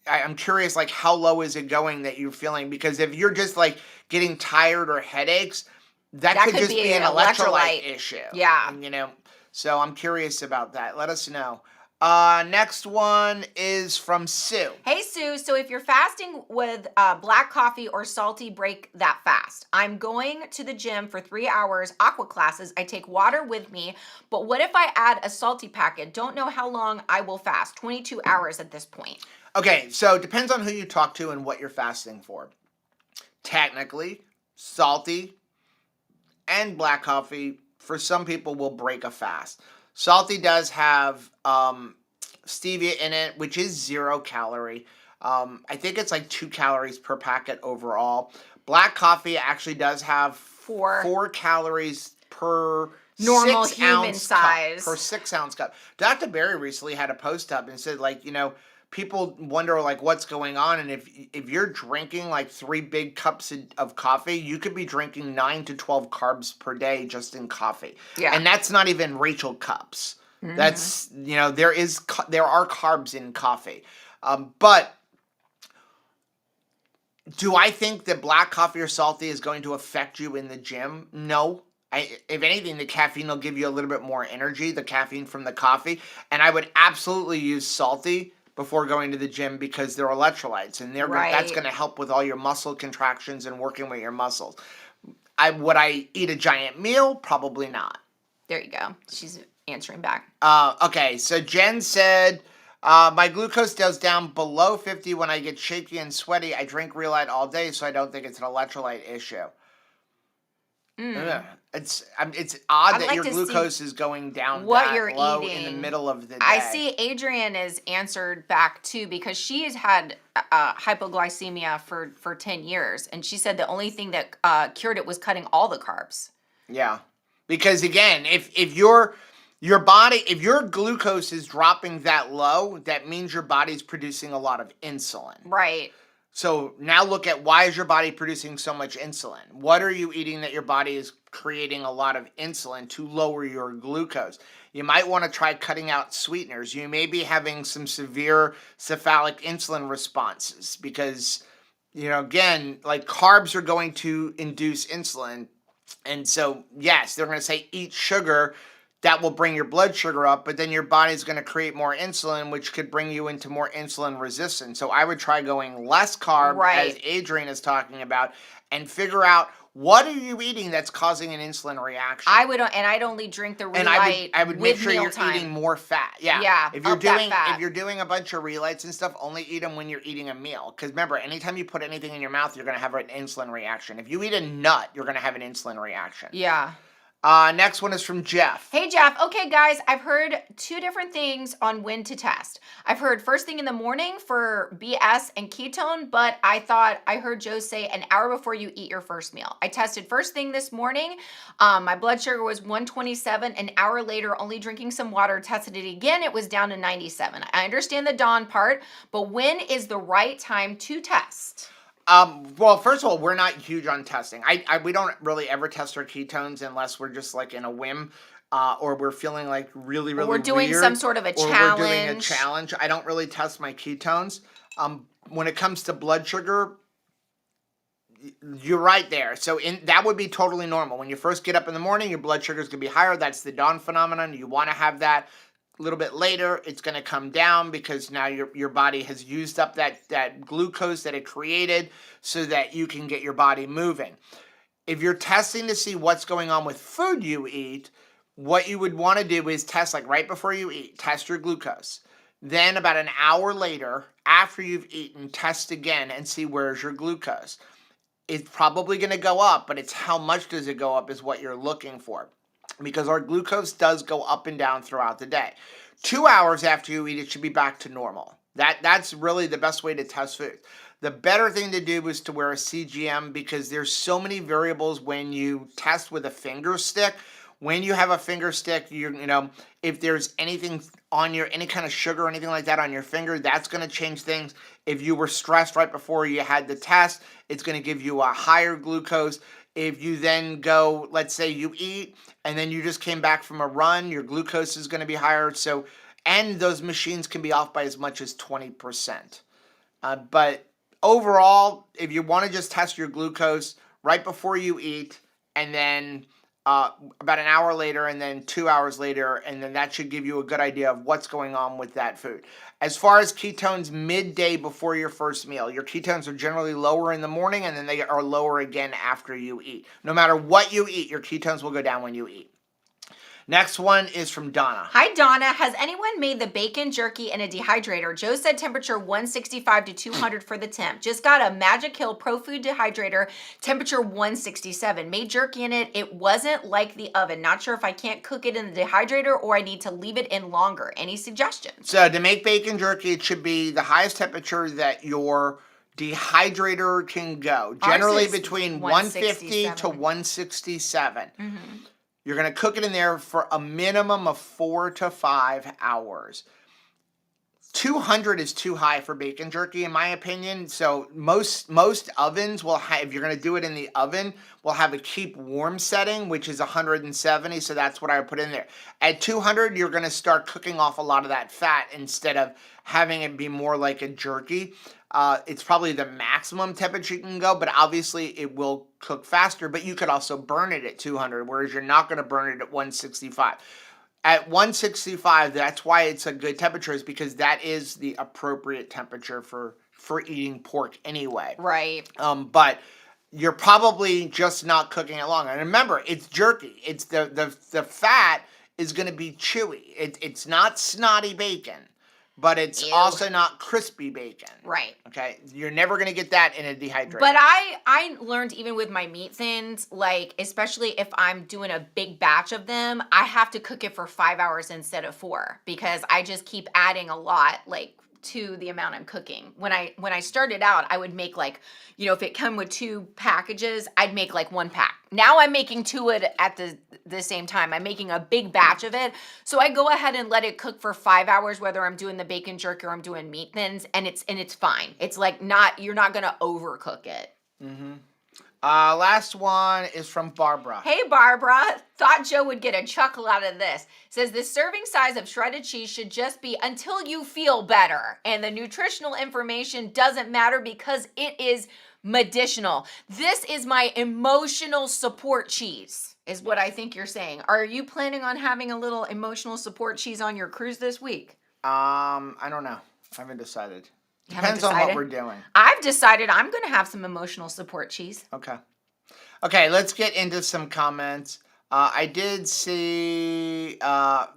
I'm curious, like, how low is it going that you're feeling? Because if you're just, like, getting tired or headaches, that could just be an electrolyte issue. Yeah. So I'm curious about that. Let us know. Next one is from Sue. Hey, Sue. So if you're fasting with black coffee or salty, break that fast. I'm going to the gym for 3 hours, aqua classes. I take water with me. But what if I add a salty packet? Don't know how long I will fast. 22 hours at this point. Okay, so it depends on who you talk to and what you're fasting for. Technically, salty and black coffee, for some people, will break a fast. Salty does have stevia in it, which is 0 calorie. I think it's like 2 calories per packet overall. Black coffee actually does have 4 calories per normal 6 human ounce size. Cup, per 6 ounce cup. Dr. Berry recently had a post up and said, like, people wonder, like, what's going on, and if you're drinking like 3 big cups of coffee, you could be drinking 9 to 12 carbs per day just in coffee. Yeah. And that's not even Rachel cups. Mm-hmm. That's, there are carbs in coffee. But do I think that black coffee or salty is going to affect you in the gym? No. If anything, the caffeine will give you a little bit more energy, the caffeine from the coffee. And I would absolutely use salty before going to the gym because they're electrolytes, and that's going to help with all your muscle contractions and working with your muscles. Would I eat a giant meal? Probably not. There you go. She's answering back. Okay, so Jen said, my glucose goes down below 50 when I get shaky and sweaty. I drink Relight all day, so I don't think it's an electrolyte issue. It's odd that your glucose is going down what you're low eating in the middle of the day. I see Adrienne is answered back too, because she has had hypoglycemia for 10 years, and she said the only thing that cured it was cutting all the carbs. Yeah, because again, if your glucose is dropping that low, that means your body's producing a lot of insulin. Right. So now look at, why is your body producing so much insulin? What are you eating that your body is creating a lot of insulin to lower your glucose? You might want to try cutting out sweeteners. You may be having some severe cephalic insulin responses because, again, like carbs are going to induce insulin. And so, yes, they're going to say eat sugar. That will bring your blood sugar up, but then your body's going to create more insulin, which could bring you into more insulin resistance. So I would try going less carb, as Adrienne is talking about, and figure out, what are you eating that's causing an insulin reaction. I'd only drink the Relight I would with make sure you're mealtime. eating more fat. Yeah. Yeah, If you're up that doing fat. if you're doing a bunch of Relights and stuff, only eat them when you're eating a meal. Because remember, anytime you put anything in your mouth, you're going to have an insulin reaction. If you eat a nut, you're going to have an insulin reaction. Yeah. Next one is from Jeff. Hey, Jeff. Okay, guys, I've heard two different things on when to test. I've heard first thing in the morning for BS and ketone, but I heard Joe say an hour before you eat your first meal. I tested first thing this morning. My blood sugar was 127. An hour later, only drinking some water, tested it again. It was down to 97. I understand the dawn part, but when is the right time to test? Well, first of all, we're not huge on testing. We don't really ever test our ketones unless we're just like in a whim, or we're feeling like really, really we're doing weird, some sort of a or challenge. we're doing a challenge. I don't really test my ketones. When it comes to blood sugar, you're right there. So that would be totally normal. When you first get up in the morning, your blood sugar is going to be higher. That's the dawn phenomenon. You want to have that. A little bit later, it's going to come down because now your body has used up that glucose that it created so that you can get your body moving. If you're testing to see what's going on with food you eat, what you would want to do is test like right before you eat, test your glucose. Then about an hour later, after you've eaten, test again and see where's your glucose. It's probably going to go up, but it's how much does it go up is what you're looking for. Because our glucose does go up and down throughout the day. 2 hours after you eat, it should be back to normal. That's really the best way to test food. The better thing to do is to wear a CGM because there's so many variables when you test with a finger stick. When you have a finger stick, if there's anything on any kind of sugar or anything like that on your finger, that's going to change things. If you were stressed right before you had the test, it's going to give you a higher glucose. If you then go, let's say you eat and then you just came back from a run, your glucose is going to be higher. So, and those machines can be off by as much as 20%. But overall, if you want to just test your glucose right before you eat and then about an hour later and then 2 hours later, and then that should give you a good idea of what's going on with that food. As far as ketones midday before your first meal, your ketones are generally lower in the morning and then they are lower again after you eat. No matter what you eat, your ketones will go down when you eat. Next one is from Donna. Hi, Donna. Has anyone made the bacon jerky in a dehydrator? Joe said temperature 165 to 200 for the temp. Just got a Magic Hill Pro Food dehydrator, temperature 167. Made jerky in it. It wasn't like the oven. Not sure if I can't cook it in the dehydrator or I need to leave it in longer. Any suggestions? So to make bacon jerky, it should be the highest temperature that your dehydrator can go. Generally between 150 to 167. Mm-hmm. You're going to cook it in there for a minimum of 4 to 5 hours. 200 is too high for bacon jerky, in my opinion. So most ovens will have, if you're going to do it in the oven, will have a keep warm setting, which is 170. So that's what I would put in there. At 200, you're going to start cooking off a lot of that fat instead of having it be more like a jerky. It's probably the maximum temperature you can go, but obviously it will cook faster, but you could also burn it at 200, whereas you're not going to burn it at 165. At 165, that's why it's a good temperature, is because that is the appropriate temperature for eating pork anyway. Right. But you're probably just not cooking it long. And remember, it's jerky. It's the fat is going to be chewy. It's not snotty bacon. But it's also not crispy bacon. Right. Okay? You're never going to get that in a dehydrator. But I learned even with my meat thins, like especially if I'm doing a big batch of them, I have to cook it for 5 hours instead of 4 because I just keep adding a lot to the amount I'm cooking. When I started out, I would make if it come with 2 packages, I'd make 1 pack. Now I'm making two at the same time. I'm making a big batch of it. So I go ahead and let it cook for 5 hours, whether I'm doing the bacon jerky or I'm doing meat thins, and it's fine. It's like you're not gonna overcook it. Mm-hmm. Last one is from Barbara. Hey, Barbara. Thought Joe would get a chuckle out of this. Says the serving size of shredded cheese should just be until you feel better. And the nutritional information doesn't matter because it is medicinal. This is my emotional support cheese, is what I think you're saying. Are you planning on having a little emotional support cheese on your cruise this week? I don't know. I haven't decided. Haven't Depends on what decided? we're doing. I've decided I'm going to have some emotional support cheese. Okay, let's get into some comments. I did see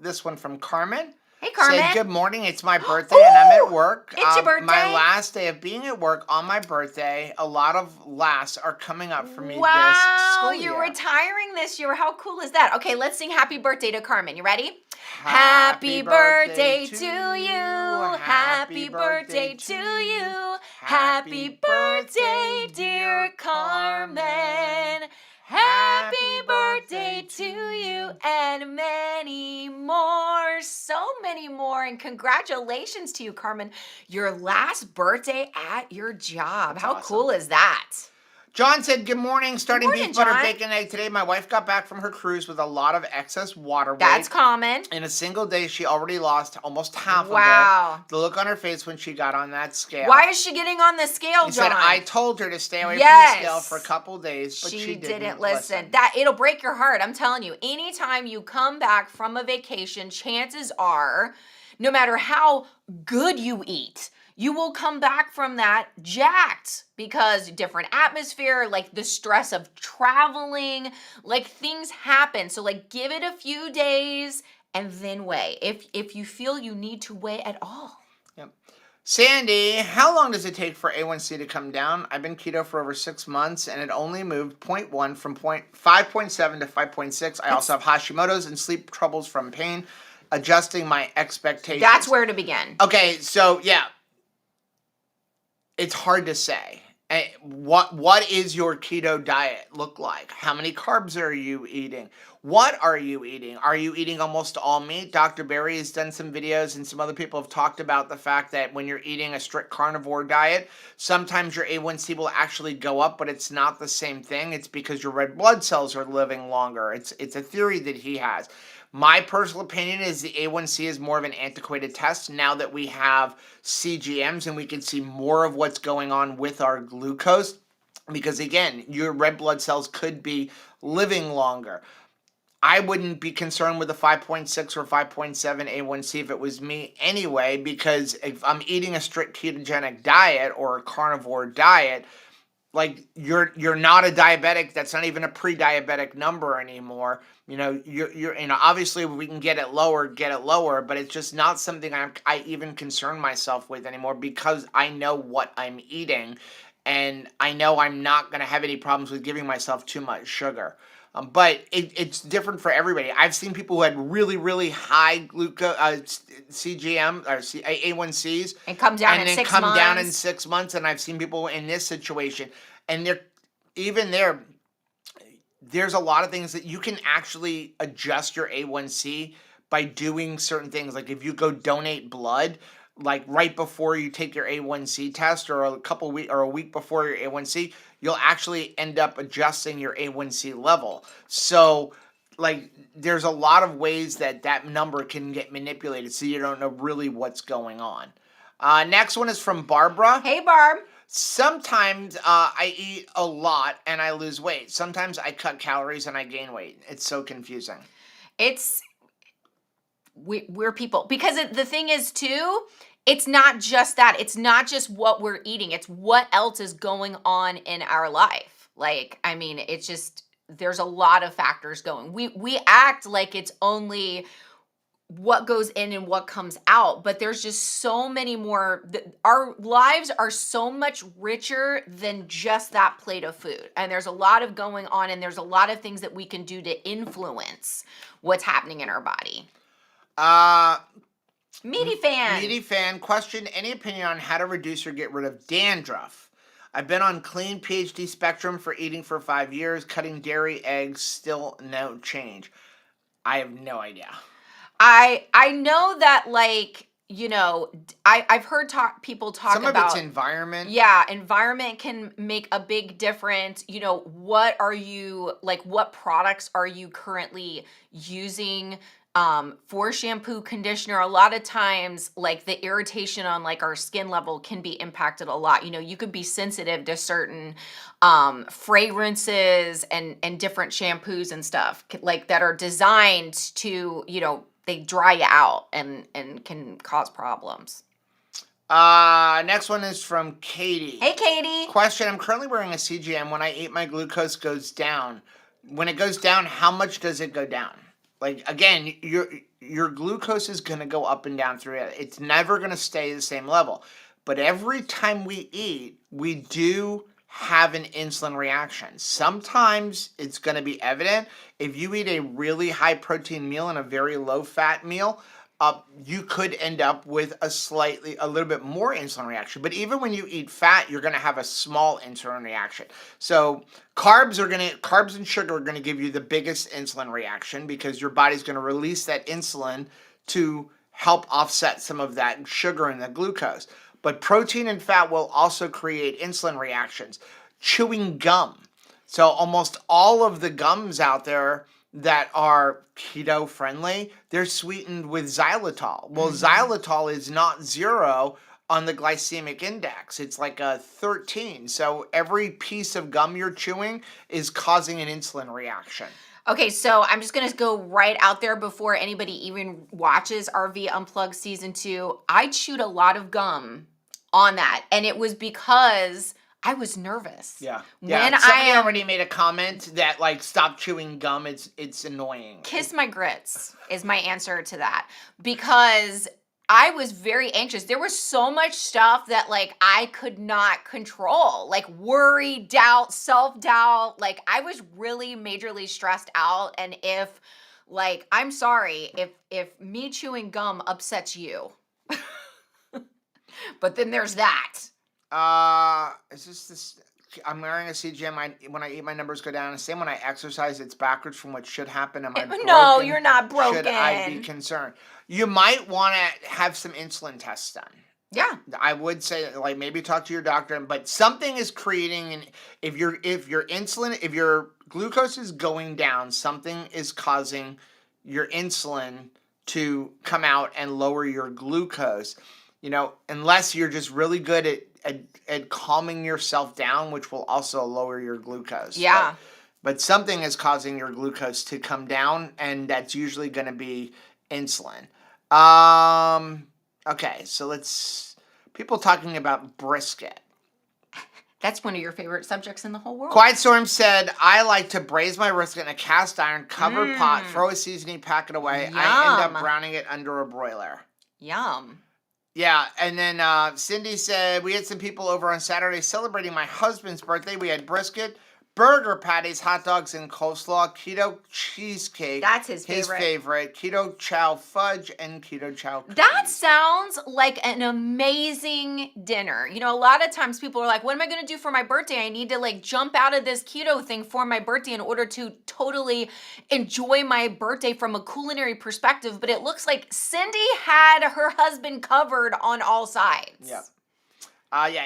this one from Carmen. Hey, Carmen. Said, good morning. It's my birthday and I'm at work. It's your birthday. My last day of being at work on my birthday. A lot of laughs are coming up for me this school year. You're retiring this year. How cool is that? Okay, let's sing happy birthday to Carmen. You ready? Happy birthday to you. Happy birthday to you. Happy birthday, dear Carmen. Happy birthday to you and many more, so many more. And congratulations to you, Carmen. Your last birthday at your job. How cool is that? John said, good morning. Starting Good morning, beef, butter, John. bacon, egg today. My wife got back from her cruise with a lot of excess water weight. That's common. In a single day, she already lost almost half of it. Wow. The look on her face when she got on that scale. Why is she getting on the scale, John? He said, I told her to stay away from the scale for a couple days, but she didn't listen. It'll break your heart. I'm telling you, anytime you come back from a vacation, chances are, no matter how good you eat, you will come back from that jacked because different atmosphere, like the stress of traveling, like things happen. So like give it a few days and then weigh if you feel you need to weigh at all. Yep. Sandy, how long does it take for A1C to come down? I've been keto for over 6 months and it only moved 0.1 from 5.7 to 5.6. I also have Hashimoto's and sleep troubles from pain, adjusting my expectations. That's where to begin. Okay, so yeah. It's hard to say. What is your keto diet look like? How many carbs are you eating? What are you eating? Are you eating almost all meat? Dr. Berry has done some videos and some other people have talked about the fact that when you're eating a strict carnivore diet, sometimes your A1C will actually go up, but it's not the same thing. It's because your red blood cells are living longer. It's a theory that he has. My personal opinion is the A1C is more of an antiquated test now that we have CGMs and we can see more of what's going on with our glucose because, again, your red blood cells could be living longer. I wouldn't be concerned with a 5.6 or 5.7 A1C if it was me anyway because if I'm eating a strict ketogenic diet or a carnivore diet, like you're not a diabetic. That's not even a pre-diabetic number anymore. You know, you're obviously we can get it lower, but it's just not something I even concern myself with anymore because I know what I'm eating and I know I'm not going to have any problems with giving myself too much sugar. But it's different for everybody. I've seen people who had really, really high glucose CGM or A1Cs and come down in 6 months. And then come down in 6 months. And I've seen people in this situation, and there's a lot of things that you can actually adjust your A1C by doing certain things. Like if you go donate blood, like right before you take your A1C test or a week before your A1C, you'll actually end up adjusting your A1C level. So like there's a lot of ways that number can get manipulated so you don't know really what's going on. Next one is from Barbara. Hey, Barb. Sometimes I eat a lot and I lose weight. Sometimes I cut calories and I gain weight. It's so confusing. We're people. Because the thing is, too, it's not just that. It's not just what we're eating. It's what else is going on in our life. Like, I mean, it's just, there's a lot of factors going. We act like it's only what goes in and what comes out, but there's just so many more. Our lives are so much richer than just that plate of food. And there's a lot of going on, and there's a lot of things that we can do to influence what's happening in our body. Meaty fan. Meaty fan question. Any opinion on how to reduce or get rid of dandruff? I've been on clean PhD spectrum for eating for 5 years, cutting dairy, eggs, still no change. I have no idea. I know that, like, I've heard people talk Some about of it's environment. Yeah, environment can make a big difference. What products are you currently using for shampoo, conditioner? A lot of times, like, the irritation on, like, our skin level can be impacted a lot. You could be sensitive to certain fragrances and different shampoos and stuff, like, that are designed to, they dry you out and can cause problems. Next one is from Katie. Hey, Katie. Question: I'm currently wearing a CGM. When I eat, my glucose goes down. When it goes down, how much does it go down? Like, again, your glucose is going to go up and down through it. It's never going to stay the same level. But every time we eat, we do have an insulin reaction. Sometimes it's going to be evident if you eat a really high protein meal and a very low fat meal. You could end up with a little bit more insulin reaction. But even when you eat fat, you're going to have a small insulin reaction. So carbs and sugar are going to give you the biggest insulin reaction because your body's going to release that insulin to help offset some of that sugar and the glucose. But protein and fat will also create insulin reactions. Chewing gum. So almost all of the gums out there that are keto friendly, they're sweetened with xylitol. Well, xylitol is not 0 on the glycemic index. It's like a 13. So every piece of gum you're chewing is causing an insulin reaction. Okay, so I'm just going to go right out there before anybody even watches RV Unplugged Season 2. I chewed a lot of gum on that, and it was because I was nervous. Yeah. When Somebody already made a comment that, like, stop chewing gum. It's annoying. Kiss my grits is my answer to that, because I was very anxious. There was so much stuff that, like, I could not control, like worry, doubt, self-doubt. Like, I was really majorly stressed out. And if, like, I'm sorry if me chewing gum upsets you, but then there's that. Is this? I'm wearing a CGM. When I eat, my numbers go down. The same when I exercise, it's backwards from what should happen. Am I broken? No, you're not broken. Should I be concerned? You might want to have some insulin tests done. Yeah. I would say, like, maybe talk to your doctor, but something is creating if your glucose is going down, something is causing your insulin to come out and lower your glucose. Unless you're just really good at calming yourself down, which will also lower your glucose. Yeah. But something is causing your glucose to come down, and that's usually going to be insulin. Okay, so people talking about brisket. That's one of your favorite subjects in the whole world. Quiet Storm said, I like to braise my brisket in a cast iron covered pot, throw a seasoning, pack it away. Yum. I end up browning it under a broiler. Yum. Yeah, and then Cindy said, we had some people over on Saturday celebrating my husband's birthday. We had brisket, burger patties, hot dogs, and coleslaw, keto cheesecake. That's his favorite. Keto chow fudge, and keto chow cookies. That sounds like an amazing dinner. A lot of times people are like, what am I going to do for my birthday? I need to, like, jump out of this keto thing for my birthday in order to totally enjoy my birthday from a culinary perspective. But it looks like Cindy had her husband covered on all sides. Yeah.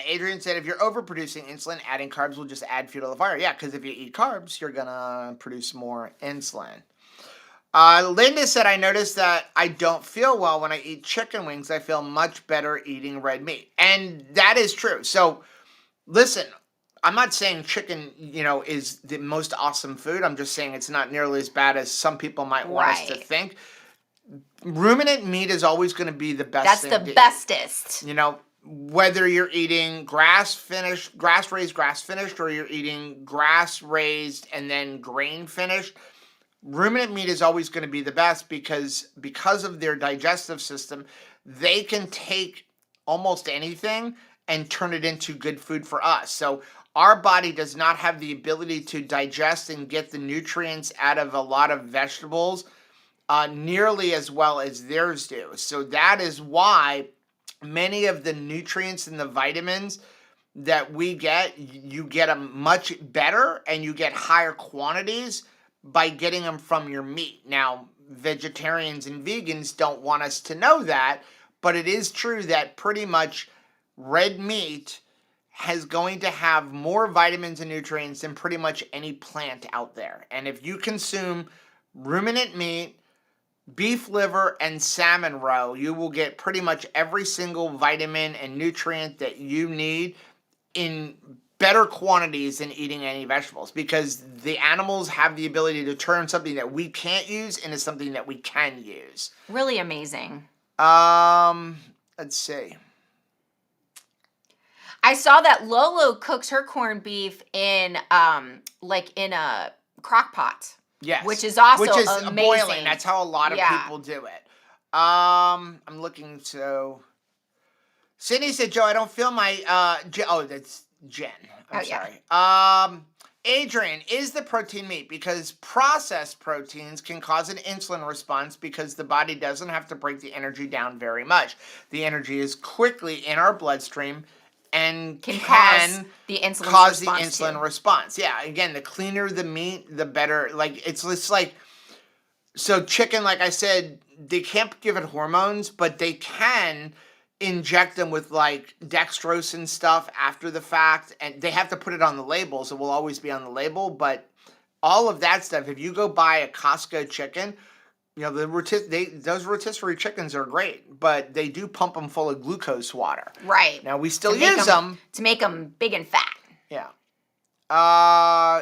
Adrian said, if you're overproducing insulin, adding carbs will just add fuel to the fire. Yeah, because if you eat carbs, you're going to produce more insulin. Linda said, I noticed that I don't feel well when I eat chicken wings. I feel much better eating red meat. And that is true. So, listen, I'm not saying chicken, is the most awesome food. I'm just saying it's not nearly as bad as some people might want us to think. Ruminant meat is always going to be the best thing. That's the bestest. Whether you're eating grass-raised, grass-finished, or you're eating grass-raised and then grain-finished, ruminant meat is always going to be the best because of their digestive system, they can take almost anything and turn it into good food for us. So our body does not have the ability to digest and get the nutrients out of a lot of vegetables nearly as well as theirs do. So that is why many of the nutrients and the vitamins that we get, you get them much better and you get higher quantities by getting them from your meat. Now, vegetarians and vegans don't want us to know that, but it is true that pretty much red meat is going to have more vitamins and nutrients than pretty much any plant out there. And if you consume ruminant meat, beef liver, and salmon roe, you will get pretty much every single vitamin and nutrient that you need in better quantities than eating any vegetables, because the animals have the ability to turn something that we can't use into something that we can use. Really amazing. Let's see. I saw that Lolo cooks her corned beef in like in a crock pot. Yes. Which is also amazing. Boiling. That's how a lot of people do it. I'm looking, so Sydney said, Joe, I don't feel my that's Jen. I'm sorry. Adrian, is the protein meat? Because processed proteins can cause an insulin response because the body doesn't have to break the energy down very much. The energy is quickly in our bloodstream and can cause the insulin response. Yeah, again, the cleaner the meat, the better. Like, it's like, so chicken, like I said, they can't give it hormones, but they can inject them with like dextrose and stuff after the fact, and they have to put it on the label, so it will always be on the label. But all of that stuff, if you go buy a Costco chicken, you know, those rotisserie chickens are great, but they do pump them full of glucose water. Right. Now, we still use them to make them big and fat. Yeah.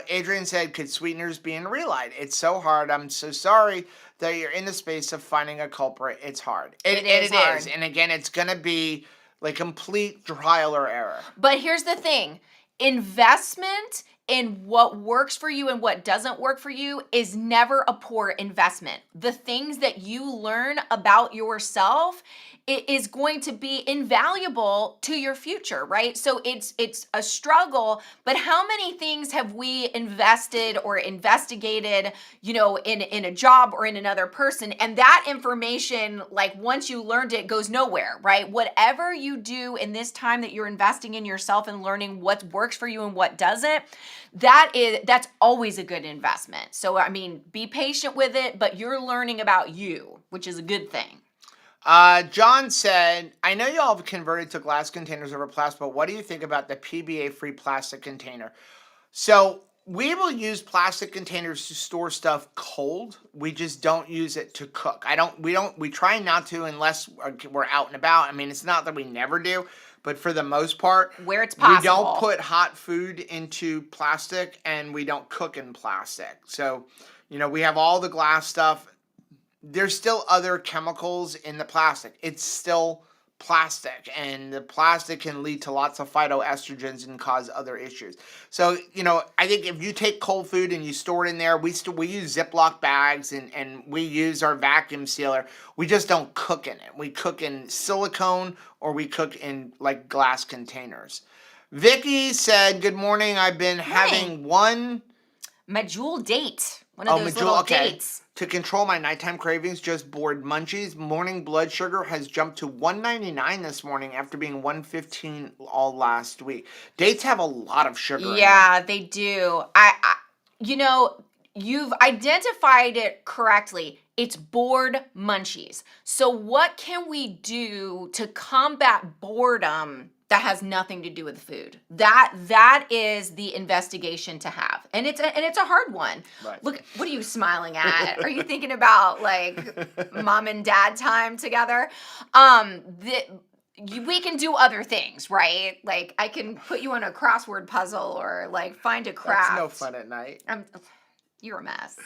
Adrian said, could sweeteners be in relight? It's so hard. I'm so sorry that you're in the space of finding a culprit. It's hard. It is. And again, it's going to be like complete trial or error. But here's the thing. Investment in what works for you and what doesn't work for you is never a poor investment. The things that you learn about yourself, it is going to be invaluable to your future, right? So it's a struggle, but how many things have we invested or investigated, you know, in a job or in another person, and that information, like once you learned it, goes nowhere, right? Whatever you do in this time that you're investing in yourself and learning what works for you and what doesn't, that's always a good investment. So I mean, be patient with it, but you're learning about you, which is a good thing. John said, I know you all have converted to glass containers over plastic, but what do you think about the PBA-free plastic container? So we will use plastic containers to store stuff cold. We just don't use it to cook. We try not to unless we're out and about. I mean, it's not that we never do, but for the most part, where it's possible, we don't put hot food into plastic and we don't cook in plastic. So, you know, we have all the glass stuff. There's still other chemicals in the plastic. It's still plastic, and the plastic can lead to lots of phytoestrogens and cause other issues. So, you know, I think if you take cold food and you store it in there, we use Ziploc bags and we use our vacuum sealer. We just don't cook in it. We cook in silicone or we cook in like glass containers. Vicky said, good morning. I've been having one Medjool date. One of those little dates. To control my nighttime cravings, just bored munchies. Morning blood sugar has jumped to 199 this morning after being 115 all last week. Dates have a lot of sugar in them. Yeah, they do. You know, you've identified it correctly. It's bored munchies. So what can we do to combat boredom that has nothing to do with food? That is the investigation to have. And it's a hard one. Right. Look, what are you smiling at? Are you thinking about like mom and dad time together? We can do other things, right? Like I can put you on a crossword puzzle or like find a craft. That's no fun at night. You're a mess.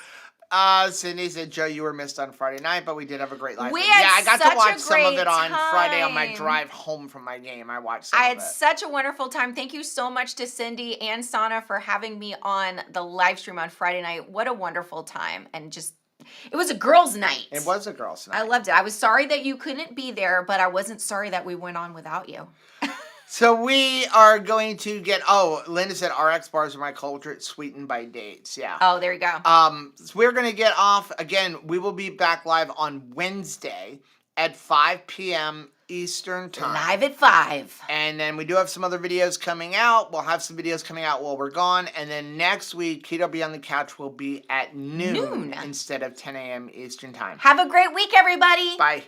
Sydney said, Joe, you were missed on Friday night, but we did have a great live stream. Yeah, I got to watch some of it on Friday on my drive home from my game. I watched some of it. I had such a wonderful time. Thank you so much to Cindy and Sana for having me on the live stream on Friday night. What a wonderful time. And just, it was a girls' night. It was a girls' night. I loved it. I was sorry that you couldn't be there, but I wasn't sorry that we went on without you. So we are going to get, Linda said RX bars are my culture. It's sweetened by dates. Yeah. Oh, there you go. So we're going to get off. Again, we will be back live on Wednesday at 5 p.m. Eastern Time. Live at 5. And then we do have some other videos coming out. We'll have some videos coming out while we're gone. And then next week, Keto Beyond the Couch will be at noon. Instead of 10 a.m. Eastern Time. Have a great week, everybody. Bye.